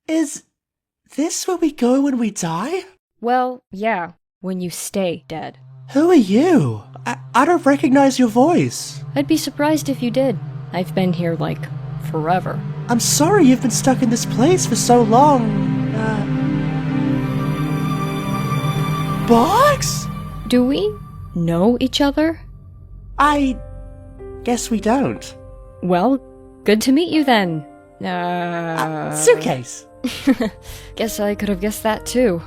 Is this where we go when we die? Well, yeah, when you stay dead. Who are you? I don't recognize your voice. I'd be surprised if you did. I've been here, like, forever. I'm sorry you've been stuck in this place for so long. Box? Do we know each other? I guess we don't. Well, good to meet you then. Suitcase. Guess I could have guessed that too.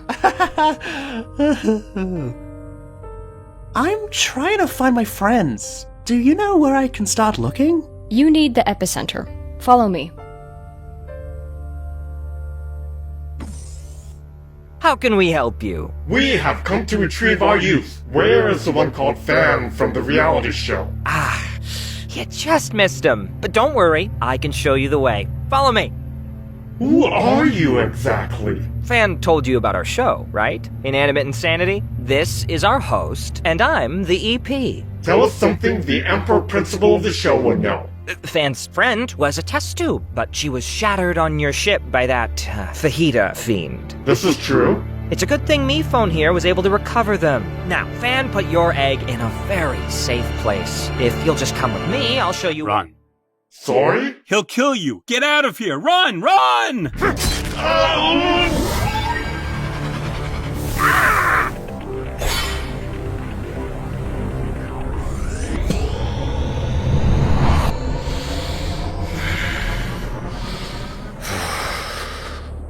I'm trying to find my friends. Do you know where I can start looking? You need the epicenter. Follow me. How can we help you? We have come to retrieve our youth. Where is the one called Fan from the reality show? You just missed him. But don't worry, I can show you the way. Follow me. Who are you exactly? Fan told you about our show, right? Inanimate Insanity? This is our host, and I'm the EP. Tell us something the Emperor Principal of the show would know. Fan's friend was a test tube, but she was shattered on your ship by that fajita fiend. This is true? It's a good thing me phone here was able to recover them. Now, Fan put your egg in a very safe place. If you'll just come with me, I'll show you. Run. Sorry? He'll kill you. Get out of here. Run! Run!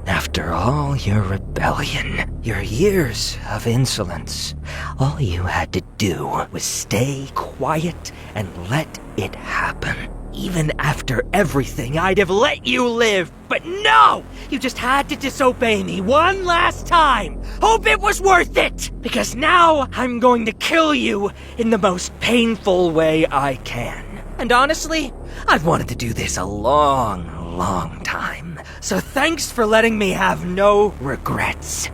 After all your rebellion, your years of insolence, all you had to do was stay quiet and let it happen. Even after everything, I'd have let you live. But no! You just had to disobey me one last time. Hope it was worth it! Because now I'm going to kill you in the most painful way I can. And honestly, I've wanted to do this a long time. So thanks for letting me have no regrets.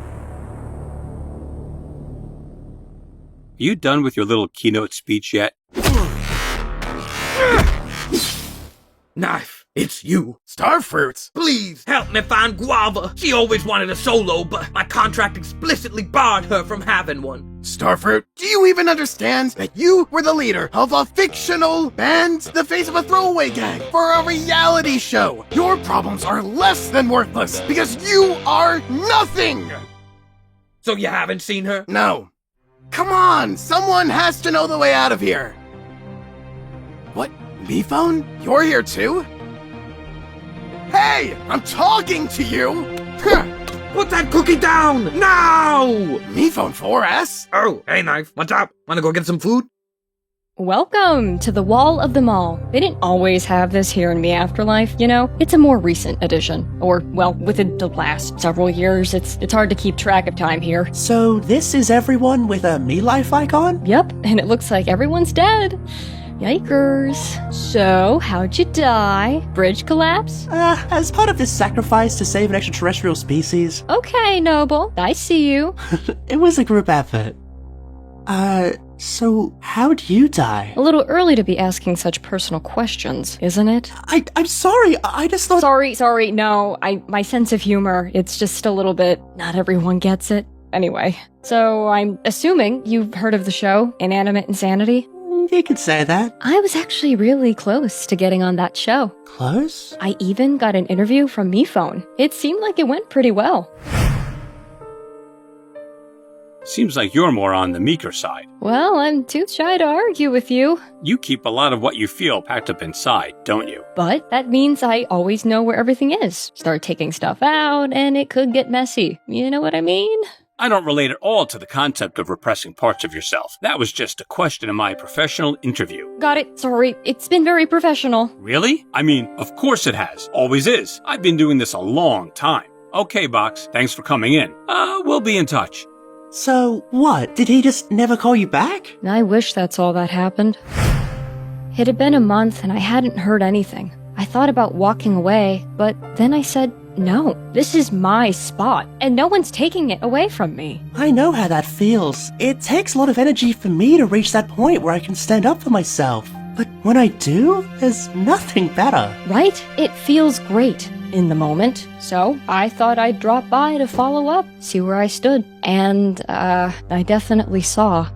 You done with your little keynote speech yet? Knife, it's you. Starfruits, Please help me find Guava. She always wanted a solo, but my contract explicitly barred her from having one. Starfruit, do you even understand that you were the leader of a fictional band, the face of a throwaway gang, for a reality show? Your problems are less than worthless because you are nothing! So you haven't seen her? No. Come on, someone has to know the way out of here. What? Me phone? You're here too? Hey! I'm talking to you! Put that cookie down! Now! Me phone 4S? Oh, hey Knife, what's up? Wanna go get some food? Welcome to the Wall of the Mall. They didn't always have this here in the afterlife, you know? It's a more recent addition. Or, well, within the last several years. It's hard to keep track of time here. So this is everyone with a me life icon? Yep, and it looks like everyone's dead. Yikers. So, how'd you die? Bridge collapse? As part of this sacrifice to save an extraterrestrial species. Okay, Noble. I see you. It was a group effort. So how'd you die? A little early to be asking such personal questions, isn't it? I'm sorry, I just thought— Sorry, no, my sense of humor, it's just a little bit, not everyone gets it. Anyway, so I'm assuming you've heard of the show, Inanimate Insanity? You could say that. I was actually really close to getting on that show. Close? I even got an interview from MePhone. It seemed like it went pretty well. Seems like you're more on the meeker side. Well, I'm too shy to argue with you. You keep a lot of what you feel packed up inside, don't you? But that means I always know where everything is. Start taking stuff out, and it could get messy. You know what I mean? I don't relate at all to the concept of repressing parts of yourself. That was just a question in my professional interview. Got it. Sorry. It's been very professional. Really? I mean, of course it has. Always is. I've been doing this a long time. Okay, Box. Thanks for coming in. We'll be in touch. So, what? Did he just never call you back? I wish that's all that happened. It had been a month and I hadn't heard anything. I thought about walking away, but then I said, no, this is my spot, and no one's taking it away from me. I know how that feels. It takes a lot of energy for me to reach that point where I can stand up for myself. But when I do, there's nothing better. Right? It feels great in the moment. So I thought I'd drop by to follow up, see where I stood. And, I definitely saw.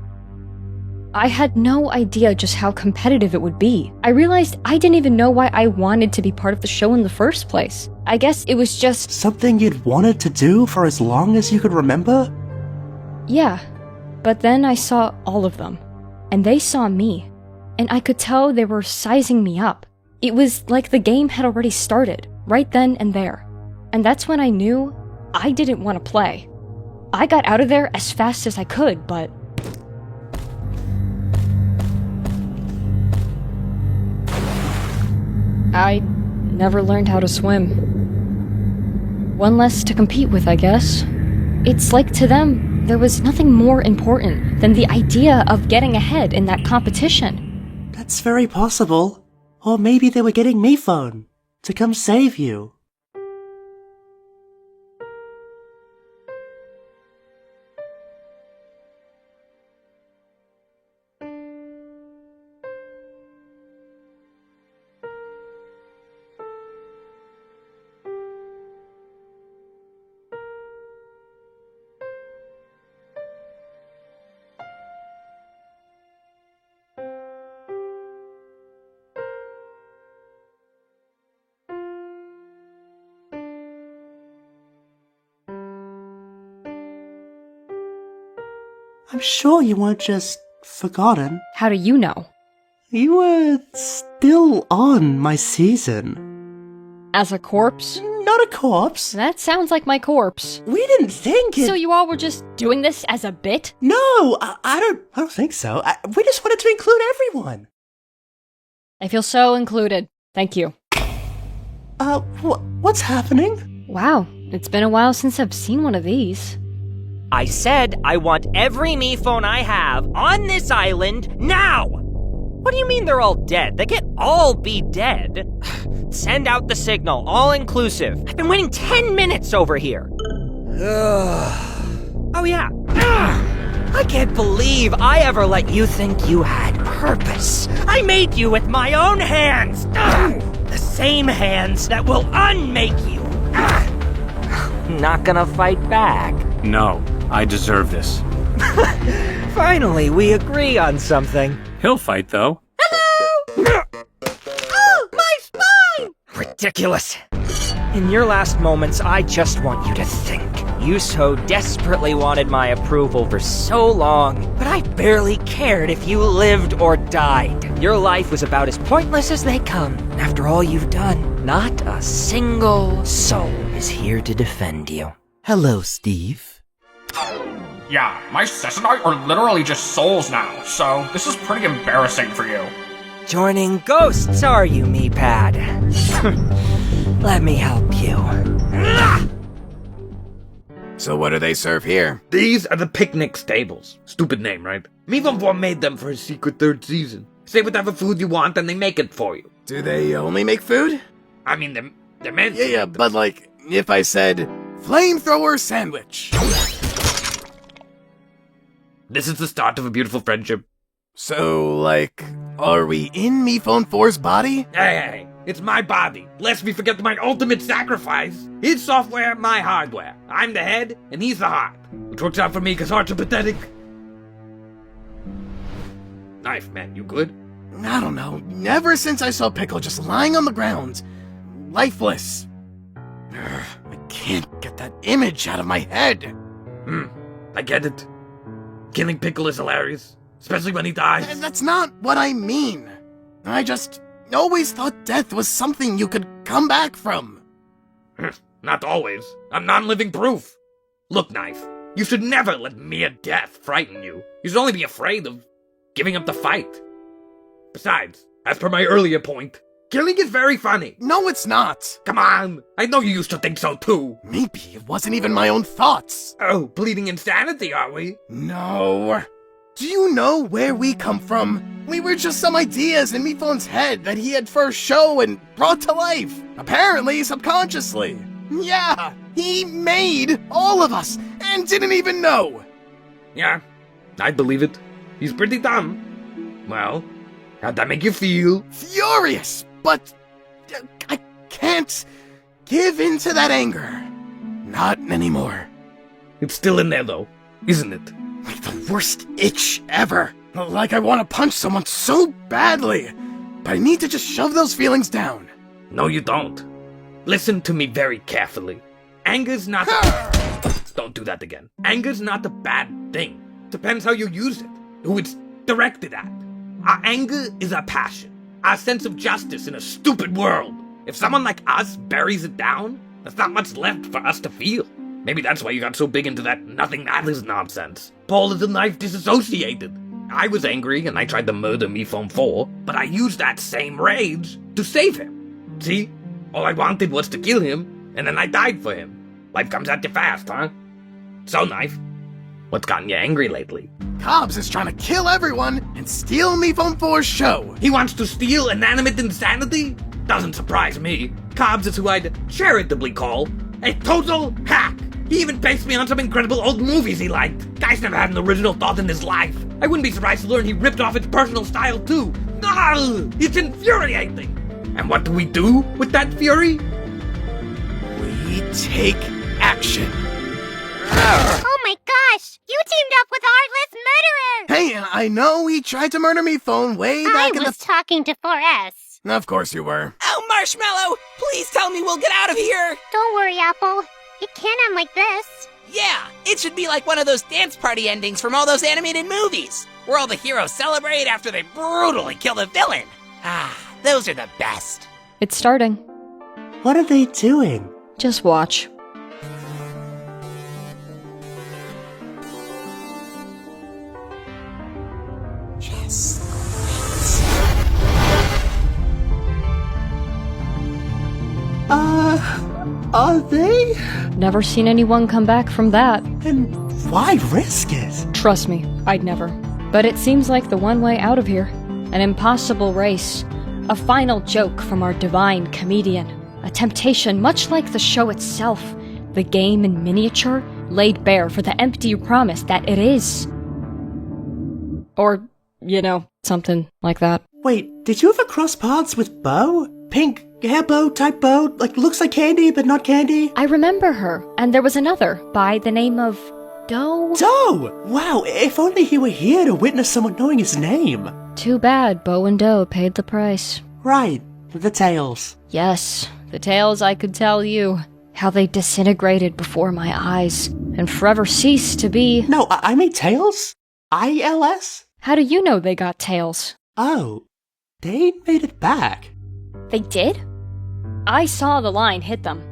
I had no idea just how competitive it would be. I realized I didn't even know why I wanted to be part of the show in the first place. I guess it was just something you'd wanted to do for as long as you could remember? Yeah. But then I saw all of them. And they saw me. And I could tell they were sizing me up. It was like the game had already started, right then and there. And that's when I knew I didn't want to play. I got out of there as fast as I could, but I never learned how to swim. One less to compete with, I guess. It's like to them, there was nothing more important than the idea of getting ahead in that competition. That's very possible. Or maybe they were getting MePhone to come save you. I'm sure you weren't just forgotten. How do you know? You were still on my season. As a corpse? Not a corpse. That sounds like my corpse. We didn't think it— So you all were just doing this as a bit? No, I don't think so. We just wanted to include everyone. I feel so included. Thank you. What's happening? Wow, it's been a while since I've seen one of these. I said I want every MePhone I have on this island now! What do you mean they're all dead? They can't all be dead. Send out the signal, all inclusive. I've been waiting 10 minutes over here. Oh yeah. I can't believe I ever let you think you had purpose. I made you with my own hands. The same hands that will unmake you. Not gonna fight back. No, I deserve this. Finally, we agree on something. He'll fight, though. Hello! Oh, my spine! Ridiculous. In your last moments, I just want you to think. You so desperately wanted my approval for so long, but I barely cared if you lived or died. Your life was about as pointless as they come. After all you've done, not a single soul is here to defend you. Hello, Steve. Yeah, my sis and I are literally just souls now, so this is pretty embarrassing for you. Joining ghosts, are you, me-pad? Let me help you. So what do they serve here? These are the picnic stables. Stupid name, right? MePhone made them for his secret third season. Say whatever food you want and they make it for you. Do they only make food? I mean, they're meant to. Yeah, but like, if I said, flamethrower sandwich. This is the start of a beautiful friendship. So, like, are we in Me Phone 4's body? Hey, it's my body. Lest we forget my ultimate sacrifice. His software, my hardware. I'm the head, and he's the heart. Which works out for me, because hearts are pathetic. Knife, man, you good? I don't know. Ever since I saw Pickle just lying on the ground, lifeless, I can't get that image out of my head. I get it. Killing Pickle is hilarious. Especially when he dies. That's not what I mean. I just always thought death was something you could come back from. Not always. I'm non-living proof. Look, Knife, you should never let mere death frighten you. You should only be afraid of giving up the fight. Besides, as per my earlier point, killing is very funny. No, it's not. Come on, I know you used to think so too. Maybe it wasn't even my own thoughts. Oh, bleeding insanity, are we? No. Do you know where we come from? We were just some ideas in Meephone's head that he had first shown and brought to life. Apparently, subconsciously. Yeah, he made all of us and didn't even know. Yeah, I believe it. He's pretty dumb. Well, how'd that make you feel? Furious, but I can't give in to that anger. Not anymore. It's still in there though, isn't it? Like the worst itch ever. Like I want to punch someone so badly. But I need to just shove those feelings down. No, you don't. Listen to me very carefully. Anger's not... Don't do that again. Anger's not a bad thing. Depends how you use it. Who it's directed at. Our anger is our passion. Our sense of justice in a stupid world. If someone like us buries it down, there's not much left for us to feel. Maybe that's why you got so big into that nothing matters nonsense. Paul is a knife disassociated. I was angry and I tried to murder Mephone 4, but I used that same rage to save him. See? All I wanted was to kill him, and then I died for him. Life comes at you fast, huh? So, Knife, what's gotten you angry lately? Cobbs is trying to kill everyone and steal Mephone 4's show. He wants to steal Inanimate Insanity? Doesn't surprise me. Cobbs is who I'd charitably call a total hack. He even based me on some incredible old movies he liked. Guy's never had an original thought in his life. I wouldn't be surprised to learn he ripped off its personal style too. It's infuriating. And what do we do with that fury? We take action. Oh my gosh! You teamed up with Heartless Murderer! Hey, I know he tried to murder Mephone way back in the... I was talking to 4S. Of course you were. Oh, Marshmallow! Please tell me we'll get out of here! Don't worry, Apple. It can't end like this. Yeah, it should be like one of those dance party endings from all those animated movies, where all the heroes celebrate after they brutally kill the villain. Ah, those are the best. It's starting. What are they doing? Just watch. Yes. Are they? Never seen anyone come back from that. And why risk it? Trust me, I'd never. But it seems like the one way out of here. An impossible race. A final joke from our divine comedian. A temptation much like the show itself. The game in miniature laid bare for the empty promise that it is. Or, you know, something like that. Wait, did you ever cross paths with Bo? Pink hair bow type bow? Like, looks like candy, but not candy? I remember her, and there was another by the name of Doe? Doe! Wow, if only he were here to witness someone knowing his name. Too bad Bo and Doe paid the price. Right, the tales. Yes, the tales I could tell you. How they disintegrated before my eyes, and forever ceased to be... No, I mean tails? ILS? How do you know they got tails? Oh, they made it back. They did? I saw the line hit them.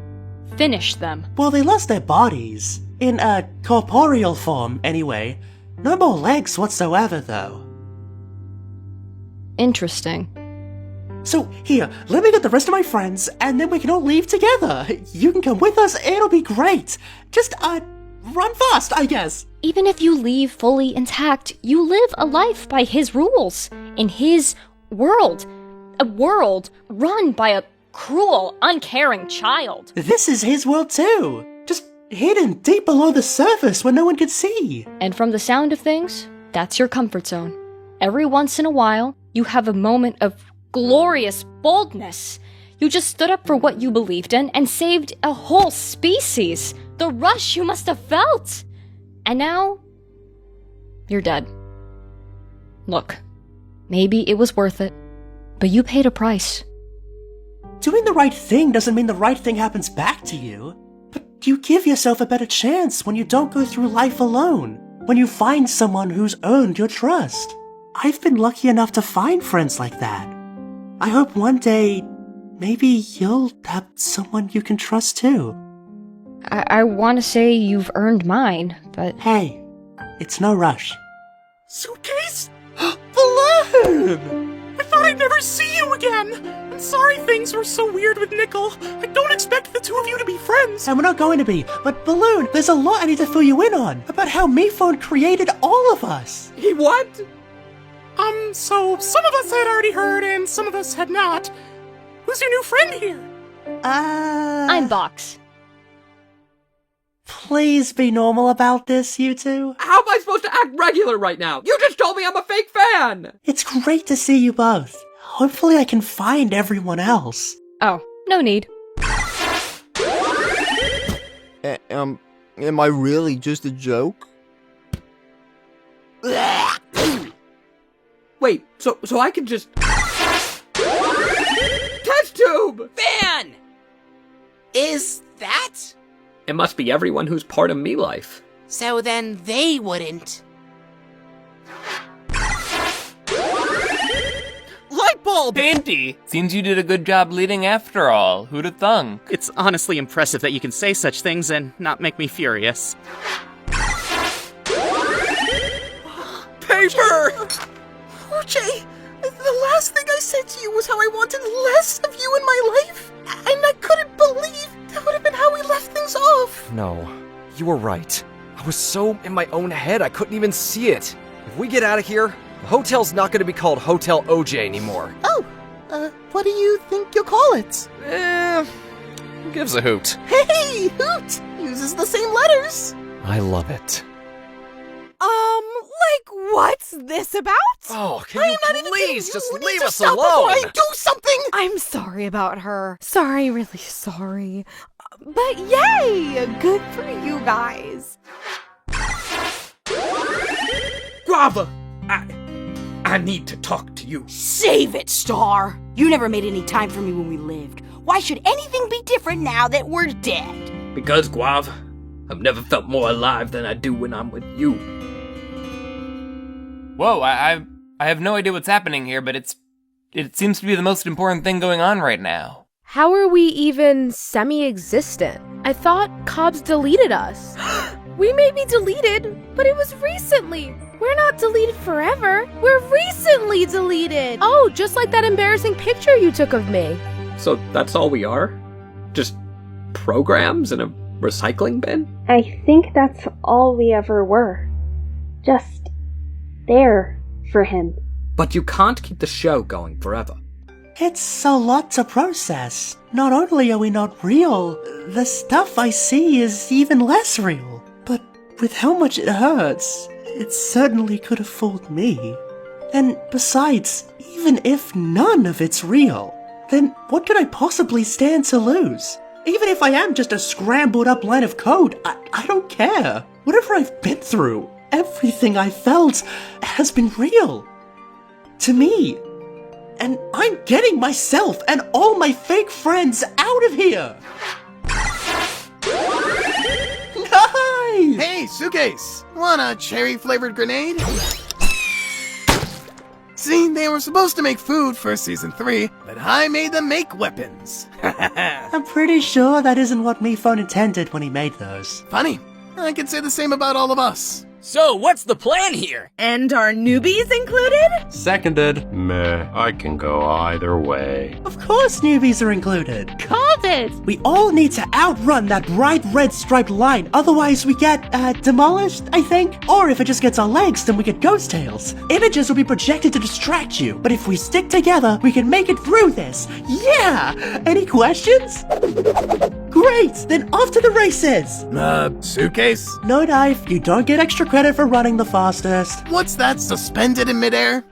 Finish them. Well, they lost their bodies. In a corporeal form, anyway. No more legs whatsoever, though. Interesting. So, here, let me get the rest of my friends, and then we can all leave together. You can come with us, it'll be great. Just, run fast, I guess. Even if you leave fully intact, you live a life by his rules, in his world. A world run by a cruel, uncaring child. This is his world too. Just hidden deep below the surface where no one could see. And from the sound of things, that's your comfort zone. Every once in a while, you have a moment of glorious boldness. You just stood up for what you believed in and saved a whole species. The rush you must have felt. And now, you're dead. Look, maybe it was worth it, but you paid a price. Doing the right thing doesn't mean the right thing happens back to you. But you give yourself a better chance when you don't go through life alone. When you find someone who's earned your trust. I've been lucky enough to find friends like that. I hope one day, maybe you'll have someone you can trust too. I want to say you've earned mine, but... Hey, it's no rush. Suitcase? Balloon! I thought I'd never see you again! I'm sorry things were so weird with Nickel. I don't expect the two of you to be friends. And we're not going to be. But Balloon, there's a lot I need to fill you in on. About how MePhone created all of us. He what? So some of us had already heard and some of us had not. Who's your new friend here? I'm Box. Please be normal about this, you two. How am I supposed to act regular right now? You just told me I'm a fake fan! It's great to see you both. Hopefully I can find everyone else. Oh, no need. Am I really just a joke? Wait, so I can just... Test tube! Fan! Is that? It must be everyone who's part of me life. So then they wouldn't. Light bulb! Painty! Seems you did a good job leading after all. Who'd have thunk? It's honestly impressive that you can say such things and not make me furious. Paper! OJ, the last thing I said to you was how I wanted less of you in my life, and I couldn't believe that would have been how we left things off. No, you were right. I was so in my own head I couldn't even see it. If we get out of here, the hotel's not going to be called Hotel OJ anymore. Oh, what do you think you'll call it? Who gives a hoot? Hey, Hoot! Uses the same letters. I love it. Like, what's this about? Oh, can I you am not even please kidding. just You need leave to us stop alone? before I do something! I'm sorry about her. Sorry, really sorry. But yay! Good for you guys. Guava! I need to talk to you. Save it, Star! You never made any time for me when we lived. Why should anything be different now that we're dead? Because, Guava, I've never felt more alive than I do when I'm with you. Whoa, I have no idea what's happening here, but it seems to be the most important thing going on right now. How are we even semi-existent? I thought Cobbs deleted us. We may be deleted, but it was recently. We're not deleted forever. We're recently deleted. Oh, just like that embarrassing picture you took of me. So that's all we are? Just programs in a recycling bin? I think that's all we ever were. Just there for him. But you can't keep the show going forever. It's a lot to process. Not only are we not real, the stuff I see is even less real. But with how much it hurts, it certainly could have fooled me. And besides, even if none of it's real, then what could I possibly stand to lose? Even if I am just a scrambled up line of code, I don't care. Whatever I've been through, everything I felt has been real. To me. And I'm getting myself and all my fake friends out of here! Nice! Hey, Suitcase! Want a cherry-flavored grenade? See, they were supposed to make food for season 3, but I made them make weapons. I'm pretty sure that isn't what MePhone intended when he made those. Funny. I could say the same about all of us. So, what's the plan here? And are newbies included? Seconded. Meh, I can go either way. Of course newbies are included. Carve races! We all need to outrun that bright red striped line, otherwise we get, demolished, I think? Or if it just gets our legs, then we get ghost tails. Images will be projected to distract you, but if we stick together, we can make it through this. Yeah! Any questions? Great! Then off to the races! Suitcase? No knife, you don't get extra credit for running the fastest. What's that, suspended in midair?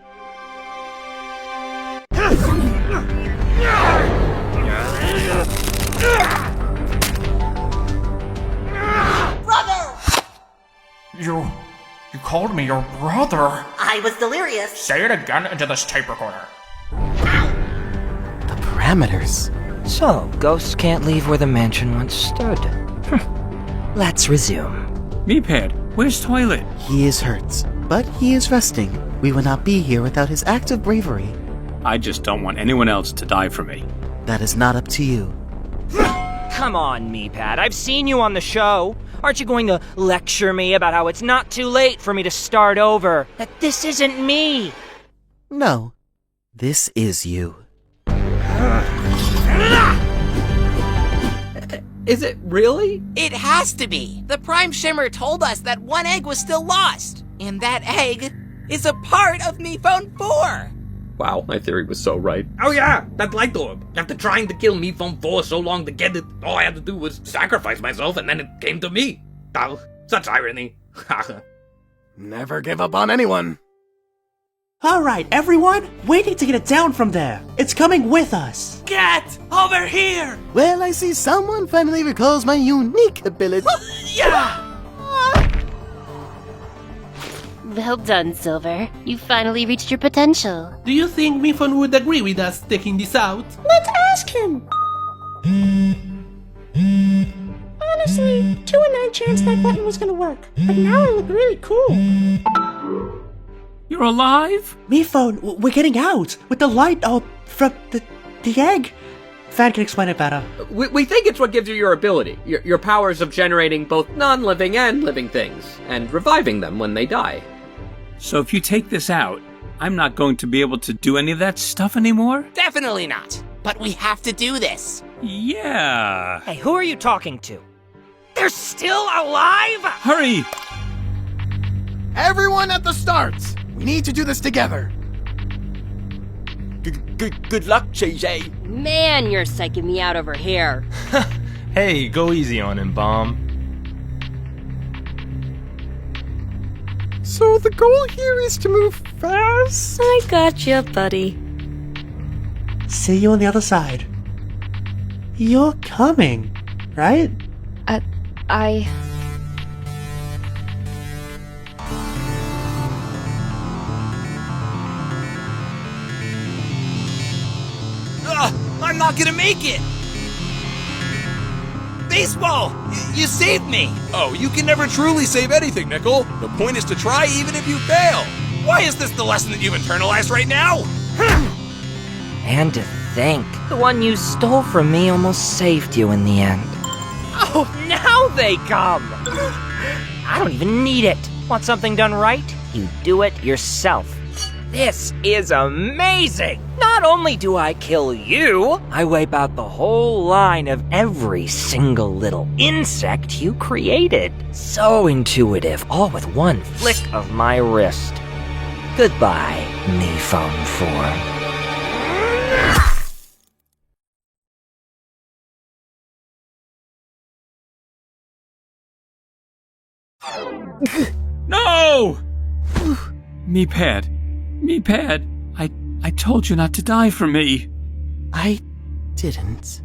Brother! You called me your brother. I was delirious. Say it again into this tape recorder. The parameters. So, ghosts can't leave where the mansion once stood. Let's resume. Meepad, where's Toilet? He is hurt, but he is resting. We would not be here without his act of bravery. I just don't want anyone else to die for me. That is not up to you. Come on, Meepad, I've seen you on the show. Aren't you going to lecture me about how it's not too late for me to start over? That this isn't me? No, this is you. Is it really? It has to be. The Prime Shimmer told us that one egg was still lost. And that egg is a part of Me Phone 4. Wow, my theory was so right. Oh yeah, that light orb. After trying to kill Me Phone 4 so long to get it, all I had to do was sacrifice myself and then it came to me. Oh, such irony. Never give up on anyone. Alright, everyone, we need to get it down from there. It's coming with us. Get over here! Well, I see someone finally recalls my unique ability. Yeah! Well done, Silver. You finally reached your potential. Do you think Mifon would agree with us taking this out? Let's ask him! Honestly, 2 in 9 chance that button was gonna work. But now I look really cool. You're alive? Mephone, we're getting out with the light, from the egg. Fan can explain it better. We think it's what gives you your ability. Your powers of generating both non-living and living things, and reviving them when they die. So if you take this out, I'm not going to be able to do any of that stuff anymore? Definitely not. But we have to do this. Yeah. Hey, who are you talking to? They're still alive? Hurry! Everyone at the start! We need to do this together. Good luck, JJ. Man, you're psyching me out over here. Hey, go easy on him, Bomb. So the goal here is to move fast? I gotcha, buddy. See you on the other side. You're coming, right? I'm not gonna make it! Baseball! You saved me! Oh, you can never truly save anything, Nickel. The point is to try even if you fail. Why is this the lesson that you've internalized right now? And to think, the one you stole from me almost saved you in the end. Oh, now they come! I don't even need it. Want something done right? You do it yourself. This is amazing! Not only do I kill you, I wipe out the whole line of every single little insect you created. So intuitive, all with one flick of my wrist. Goodbye, Me Phone 4. No! Meepad, I told you not to die for me. I didn't.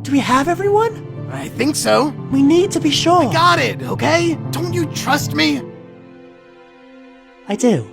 Do we have everyone? I think so. We need to be sure. I got it, okay? Don't you trust me? I do.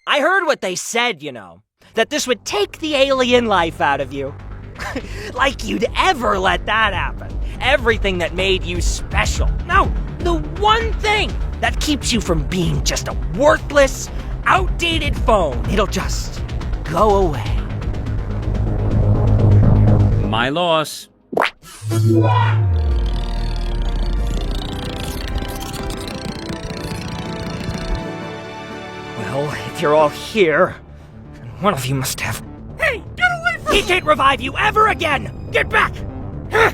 I heard what they said, that this would take the alien life out of you. Like you'd ever let that happen. Everything that made you special. No, the one thing that keeps you from being just a worthless, outdated phone. It'll just go away. My loss. Well, if you're all here, then one of you must have... Hey, get away from me! He can't revive you ever again! Get back! Huh?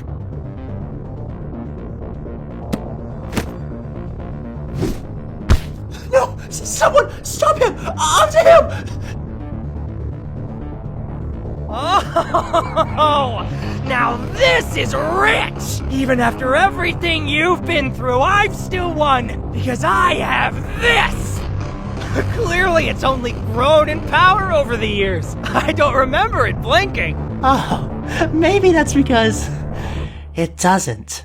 No! Someone stop him! After him! Oh, now this is rich! Even after everything you've been through, I've still won! Because I have this! Clearly, it's only grown in power over the years. I don't remember it blinking. Oh, maybe that's because it doesn't.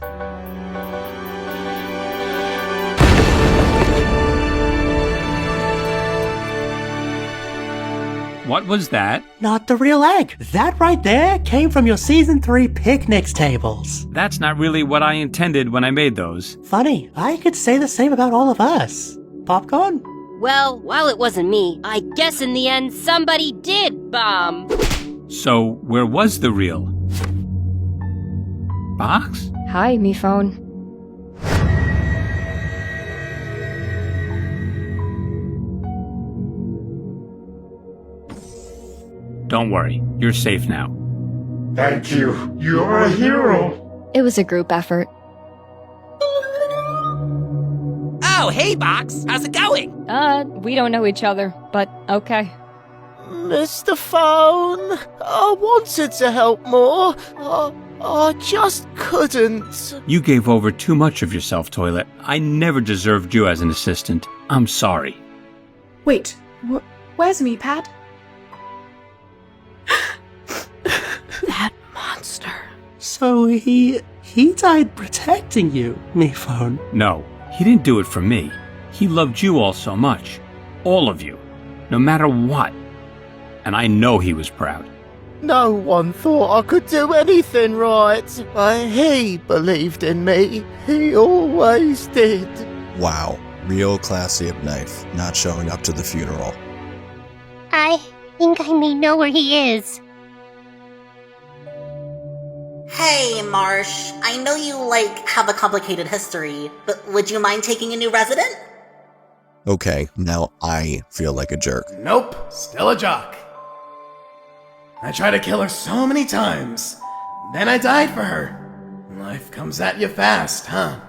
What was that? Not the real egg. That right there came from your Season 3 picnics tables. That's not really what I intended when I made those. Funny, I could say the same about all of us. Popcorn? Well, while it wasn't me, I guess in the end somebody did bomb. So, where was the real box? Hi, me phone. Don't worry, you're safe now. Thank you. You're a hero. It was a group effort. Oh, hey, Box. How's it going? We don't know each other, but okay. Mr. Phone, I wanted to help more. I just couldn't. You gave over too much of yourself, Toilet. I never deserved you as an assistant. I'm sorry. Wait, where's me, Pad? That monster. So he died protecting you, me phone. No, he didn't do it for me. He loved you all so much. All of you. No matter what. And I know he was proud. No one thought I could do anything right. He believed in me. He always did. Wow, real classy of Knife, not showing up to the funeral. I think I may know where he is. Hey, Marsh. I know you, have a complicated history, but would you mind taking a new resident? Okay, now I feel like a jerk. Nope, still a jock. I tried to kill her so many times. Then I died for her. Life comes at you fast, huh?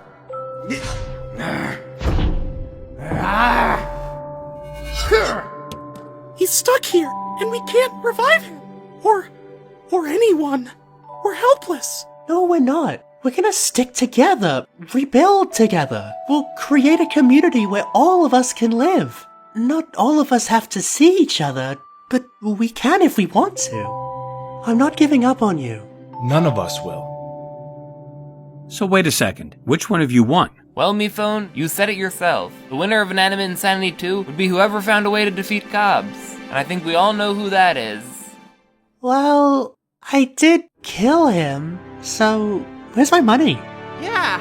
He's stuck here, and we can't revive him. Or anyone. We're helpless. No, we're not. We're gonna stick together, rebuild together. We'll create a community where all of us can live. Not all of us have to see each other, but we can if we want to. I'm not giving up on you. None of us will. So wait a second. Which one of you won? Well, me phone, you said it yourself. The winner of Inanimate Insanity 2 would be whoever found a way to defeat Cobbs. And I think we all know who that is. Well, I did kill him, so where's my money? Yeah.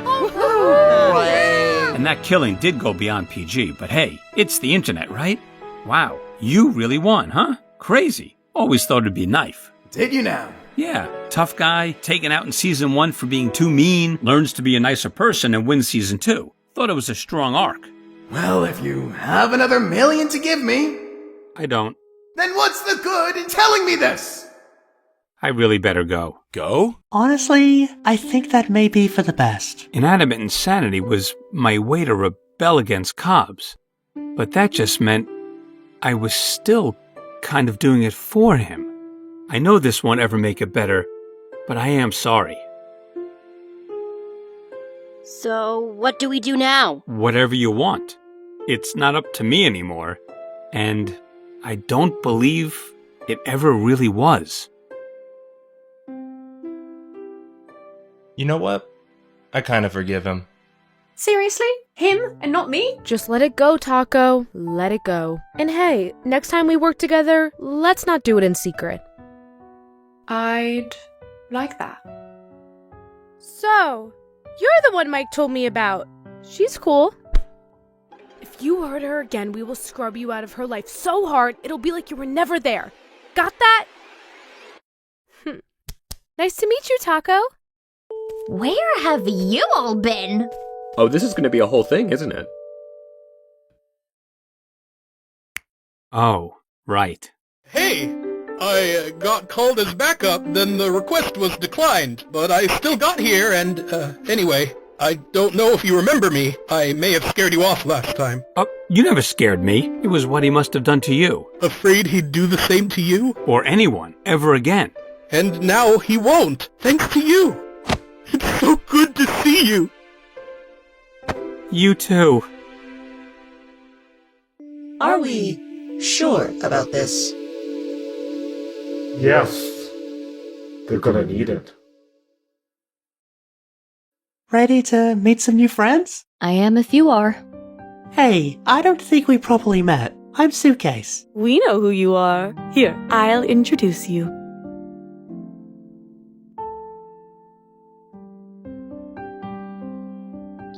And that killing did go beyond PG, but hey, it's the internet, right? Wow, you really won, huh? Crazy. Always thought it'd be a knife. Did you now? Yeah, tough guy, taken out in season 1 for being too mean, learns to be a nicer person and wins season 2. Thought it was a strong arc. Well, if you have another million to give me, I don't. then what's the good in telling me this? I really better go. Go? Honestly, I think that may be for the best. Inanimate insanity was my way to rebel against Cobbs. But that just meant I was still kind of doing it for him. I know this won't ever make it better, but I am sorry. So, what do we do now? Whatever you want. It's not up to me anymore, and I don't believe it ever really was. You know what? I kind of forgive him. Seriously? Him and not me? Just let it go, Taco. Let it go. And hey, next time we work together, let's not do it in secret. I'd like that. So, you're the one Mike told me about. She's cool. If you hurt her again, we will scrub you out of her life so hard, it'll be like you were never there. Got that? Nice to meet you, Taco. Where have you all been? Oh, this is going to be a whole thing, isn't it? Oh, right. Hey! I got called as backup, then the request was declined, but I still got here and, anyway, I don't know if you remember me. I may have scared you off last time. Oh, you never scared me. It was what he must have done to you. Afraid he'd do the same to you? Or anyone, ever again. And now he won't, thanks to you. It's so good to see you. You too. Are we sure about this? Yes. They're gonna need it. Ready to meet some new friends? I am if you are. Hey, I don't think we properly met. I'm Suitcase. We know who you are. Here, I'll introduce you.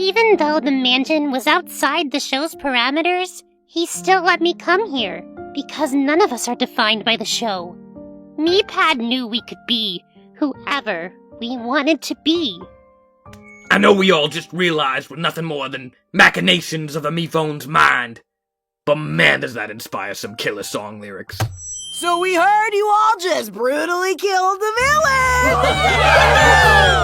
Even though the mansion was outside the show's parameters, he still let me come here, because none of us are defined by the show. Meepad knew we could be whoever we wanted to be. I know we all just realized we're nothing more than machinations of a Meephone's mind. But man, does that inspire some killer song lyrics. So we heard you all just brutally killed the villain!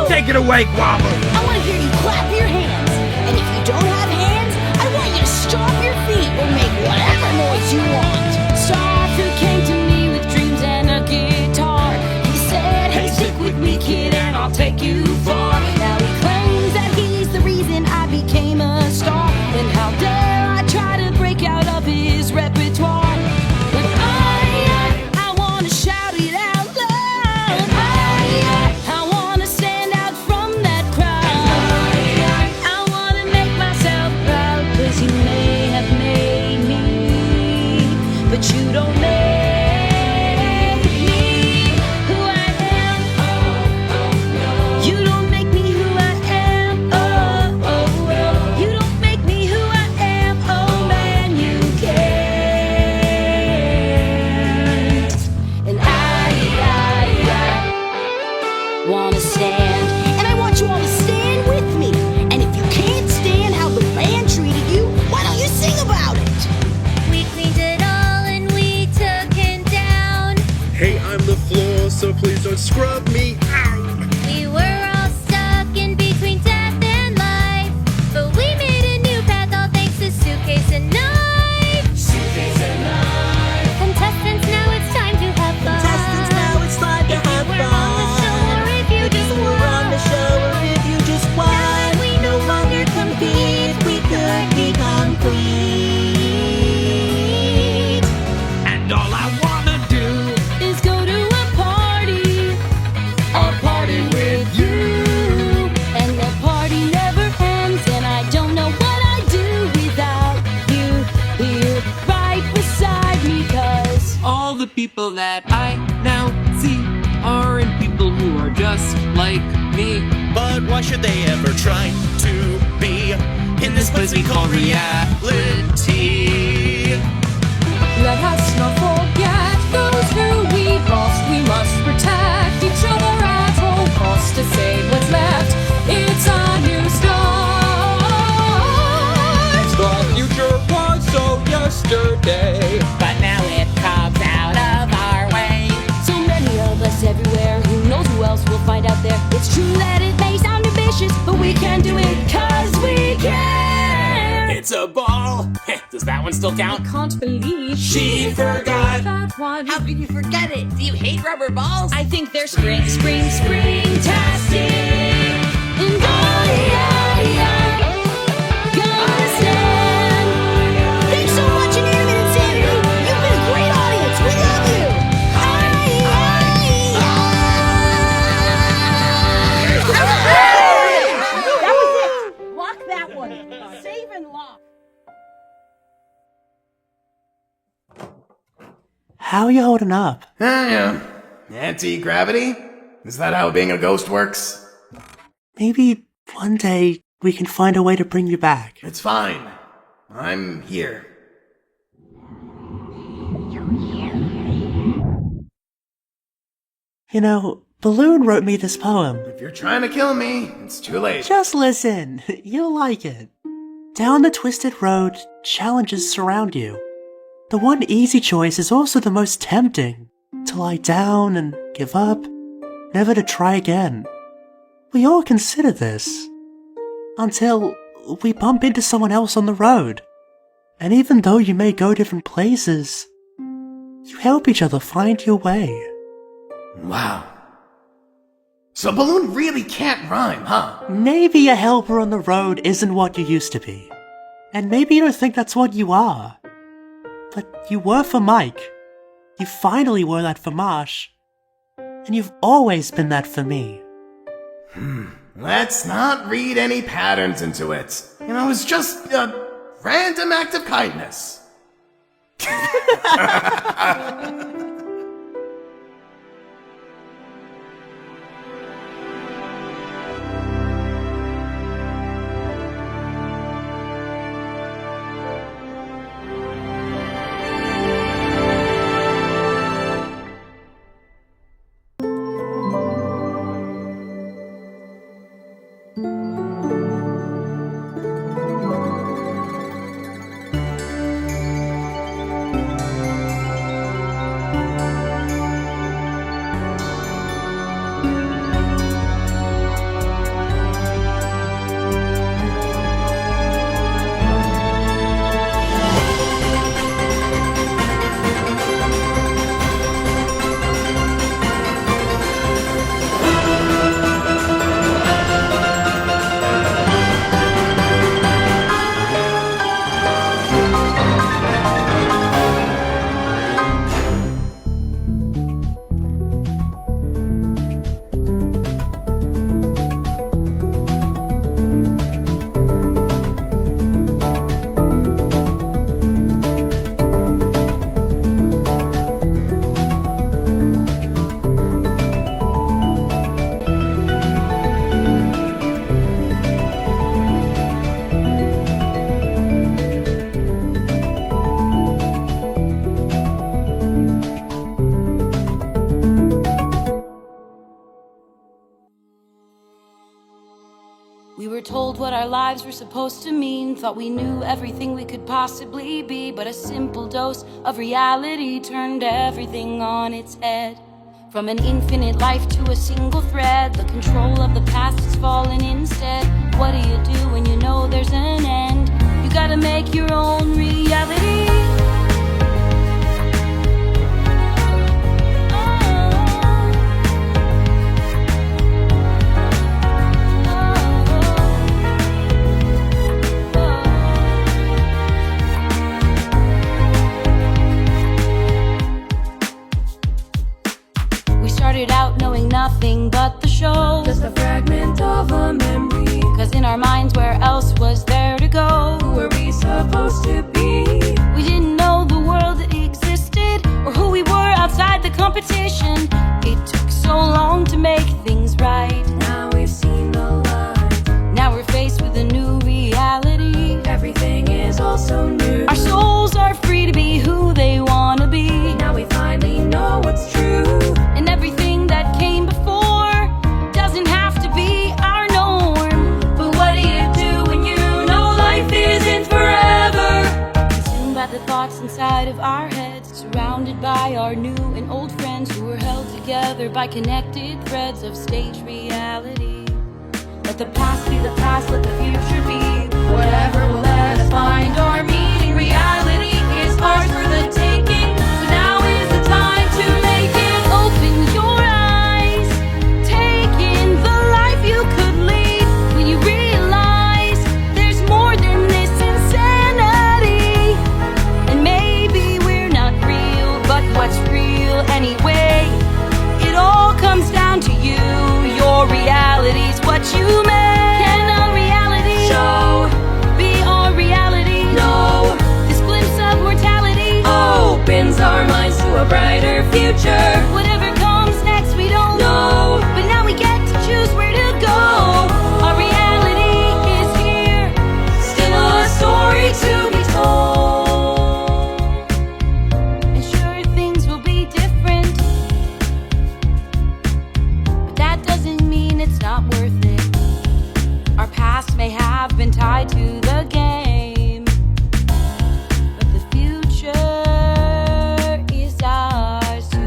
Take it away, Guava! I want to hear you clap your hands. And if you don't have hands, I want you to stomp your feet or make whatever noise you want. Soft who came to me with dreams and a guitar. He said, hey, stick with me, kid, and I'll take you far. Now he claims that he's the reason I became a star. And how dare I try to break out of his repertoire. But I want to shout it out loud. I want to stand out from that crowd. I want to make myself proud, 'cause you may have made me, but you don't make me who I am. You don't make me who I am. You don't make me who I am. Oh man, you can't. And I wanna stand, And I want you all to stand with me. And if you can't stand how the band treated you, why don't you sing about it? We cleaned it all and we took him down. Hey, I'm the floor, so please don't scrub me out. We were all stuck in between death and life, but we made a new path all thanks to Suitcase and Knife. Suitcase and Knife. Contestants, now it's time to have fun. Contestants, now it's time to have We're on the show, or if you just We're on the show, or if you just Now won. that we no longer compete, We could be complete. And all I wanna do is go to a party with you. And the party never ends, and I don't know what I'd do without you here right beside me, 'cause All the people that I now see aren't people who are just like me. But why should they ever try to be in this place we call reality? we can do it 'cause we can. It's a ball. Does that one still count? I can't believe she forgot that one. How could you forget it? Do you hate rubber balls? I think they're spring-tastic. And gonna stand. Thanks so much, Inanimate Insanity! You've been a great audience! We love you! That was it! Lock that one. Save and lock. How are you holding up? Yeah. Anti-gravity? Is that how being a ghost works? Maybe one day we can find a way to bring you back. It's fine. I'm here. You know, Balloon wrote me this poem. If you're trying to kill me, it's too late. Just listen. You'll like it. Down the twisted road, challenges surround you. The one easy choice is also the most tempting. To lie down and give up, never to try again. We all consider this. Until we bump into someone else on the road. And even though you may go different places, you help each other find your way. Wow. So Balloon really can't rhyme, huh? Maybe a helper on the road isn't what you used to be. And maybe you don't think that's what you are. But you were for Mike. You finally were that for Marsh. And you've always been that for me. Let's not read any patterns into it. You know, it's just a random act of kindness. We were told what our lives were supposed to mean, thought we knew everything we could possibly be, but a simple dose of reality turned everything on its head. From an infinite life to a single thread, the control of the past has fallen instead. What do you do when you know there's an end? You gotta make your own reality. Started out knowing nothing but the show, just a fragment of a memory. Cause in our minds, where else was there to go? Who were we supposed to be? We didn't know the world existed, or who we were outside the competition. It took so long to make things right. Now we've seen the light. Now we're faced with a new reality. Everything is also new. Our souls are free to be who they wanna be. Now we finally know what's true. And everything that came before doesn't have to be our norm. But what do you do when you know life isn't forever? Consumed by the thoughts inside of our heads, surrounded by our new and old friends who were held together by connected threads of stage reality. Let the past be the past, let the future be. Whatever will let us find our meaning. Reality is ours for the taking. So now is the time to make it. Open your eyes. Take in the life you could lead. When you realize there's more than this insanity. And maybe we're not real, but what's real anyway? It all comes down to you. Your reality's what you make. Can our reality show be our reality? No. This glimpse of mortality opens our minds to a brighter future. Whatever comes next, we don't know. But now we get to choose where to go. Our reality is here. Still a story to be told. And sure, things will be different. But that doesn't mean it's not worth it. Our past may have been tied to the game, but the future is ours to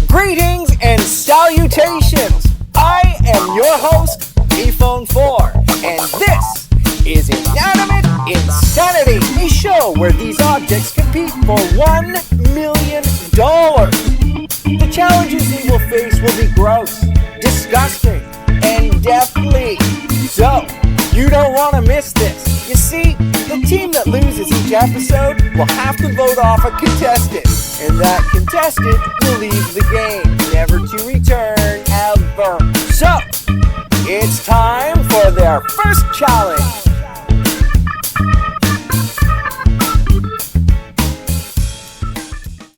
Greetings and salutations! I am your host, ePhone4, and this is Inanimate Insanity, a show where these objects compete for $1 million. The challenges they will face will be gross, disgusting, and deathly. So, you don't want to miss this. You see, the team that loses each episode will have to vote off a contestant, and that contestant will leave the game, never to return ever. So, it's time for their first challenge.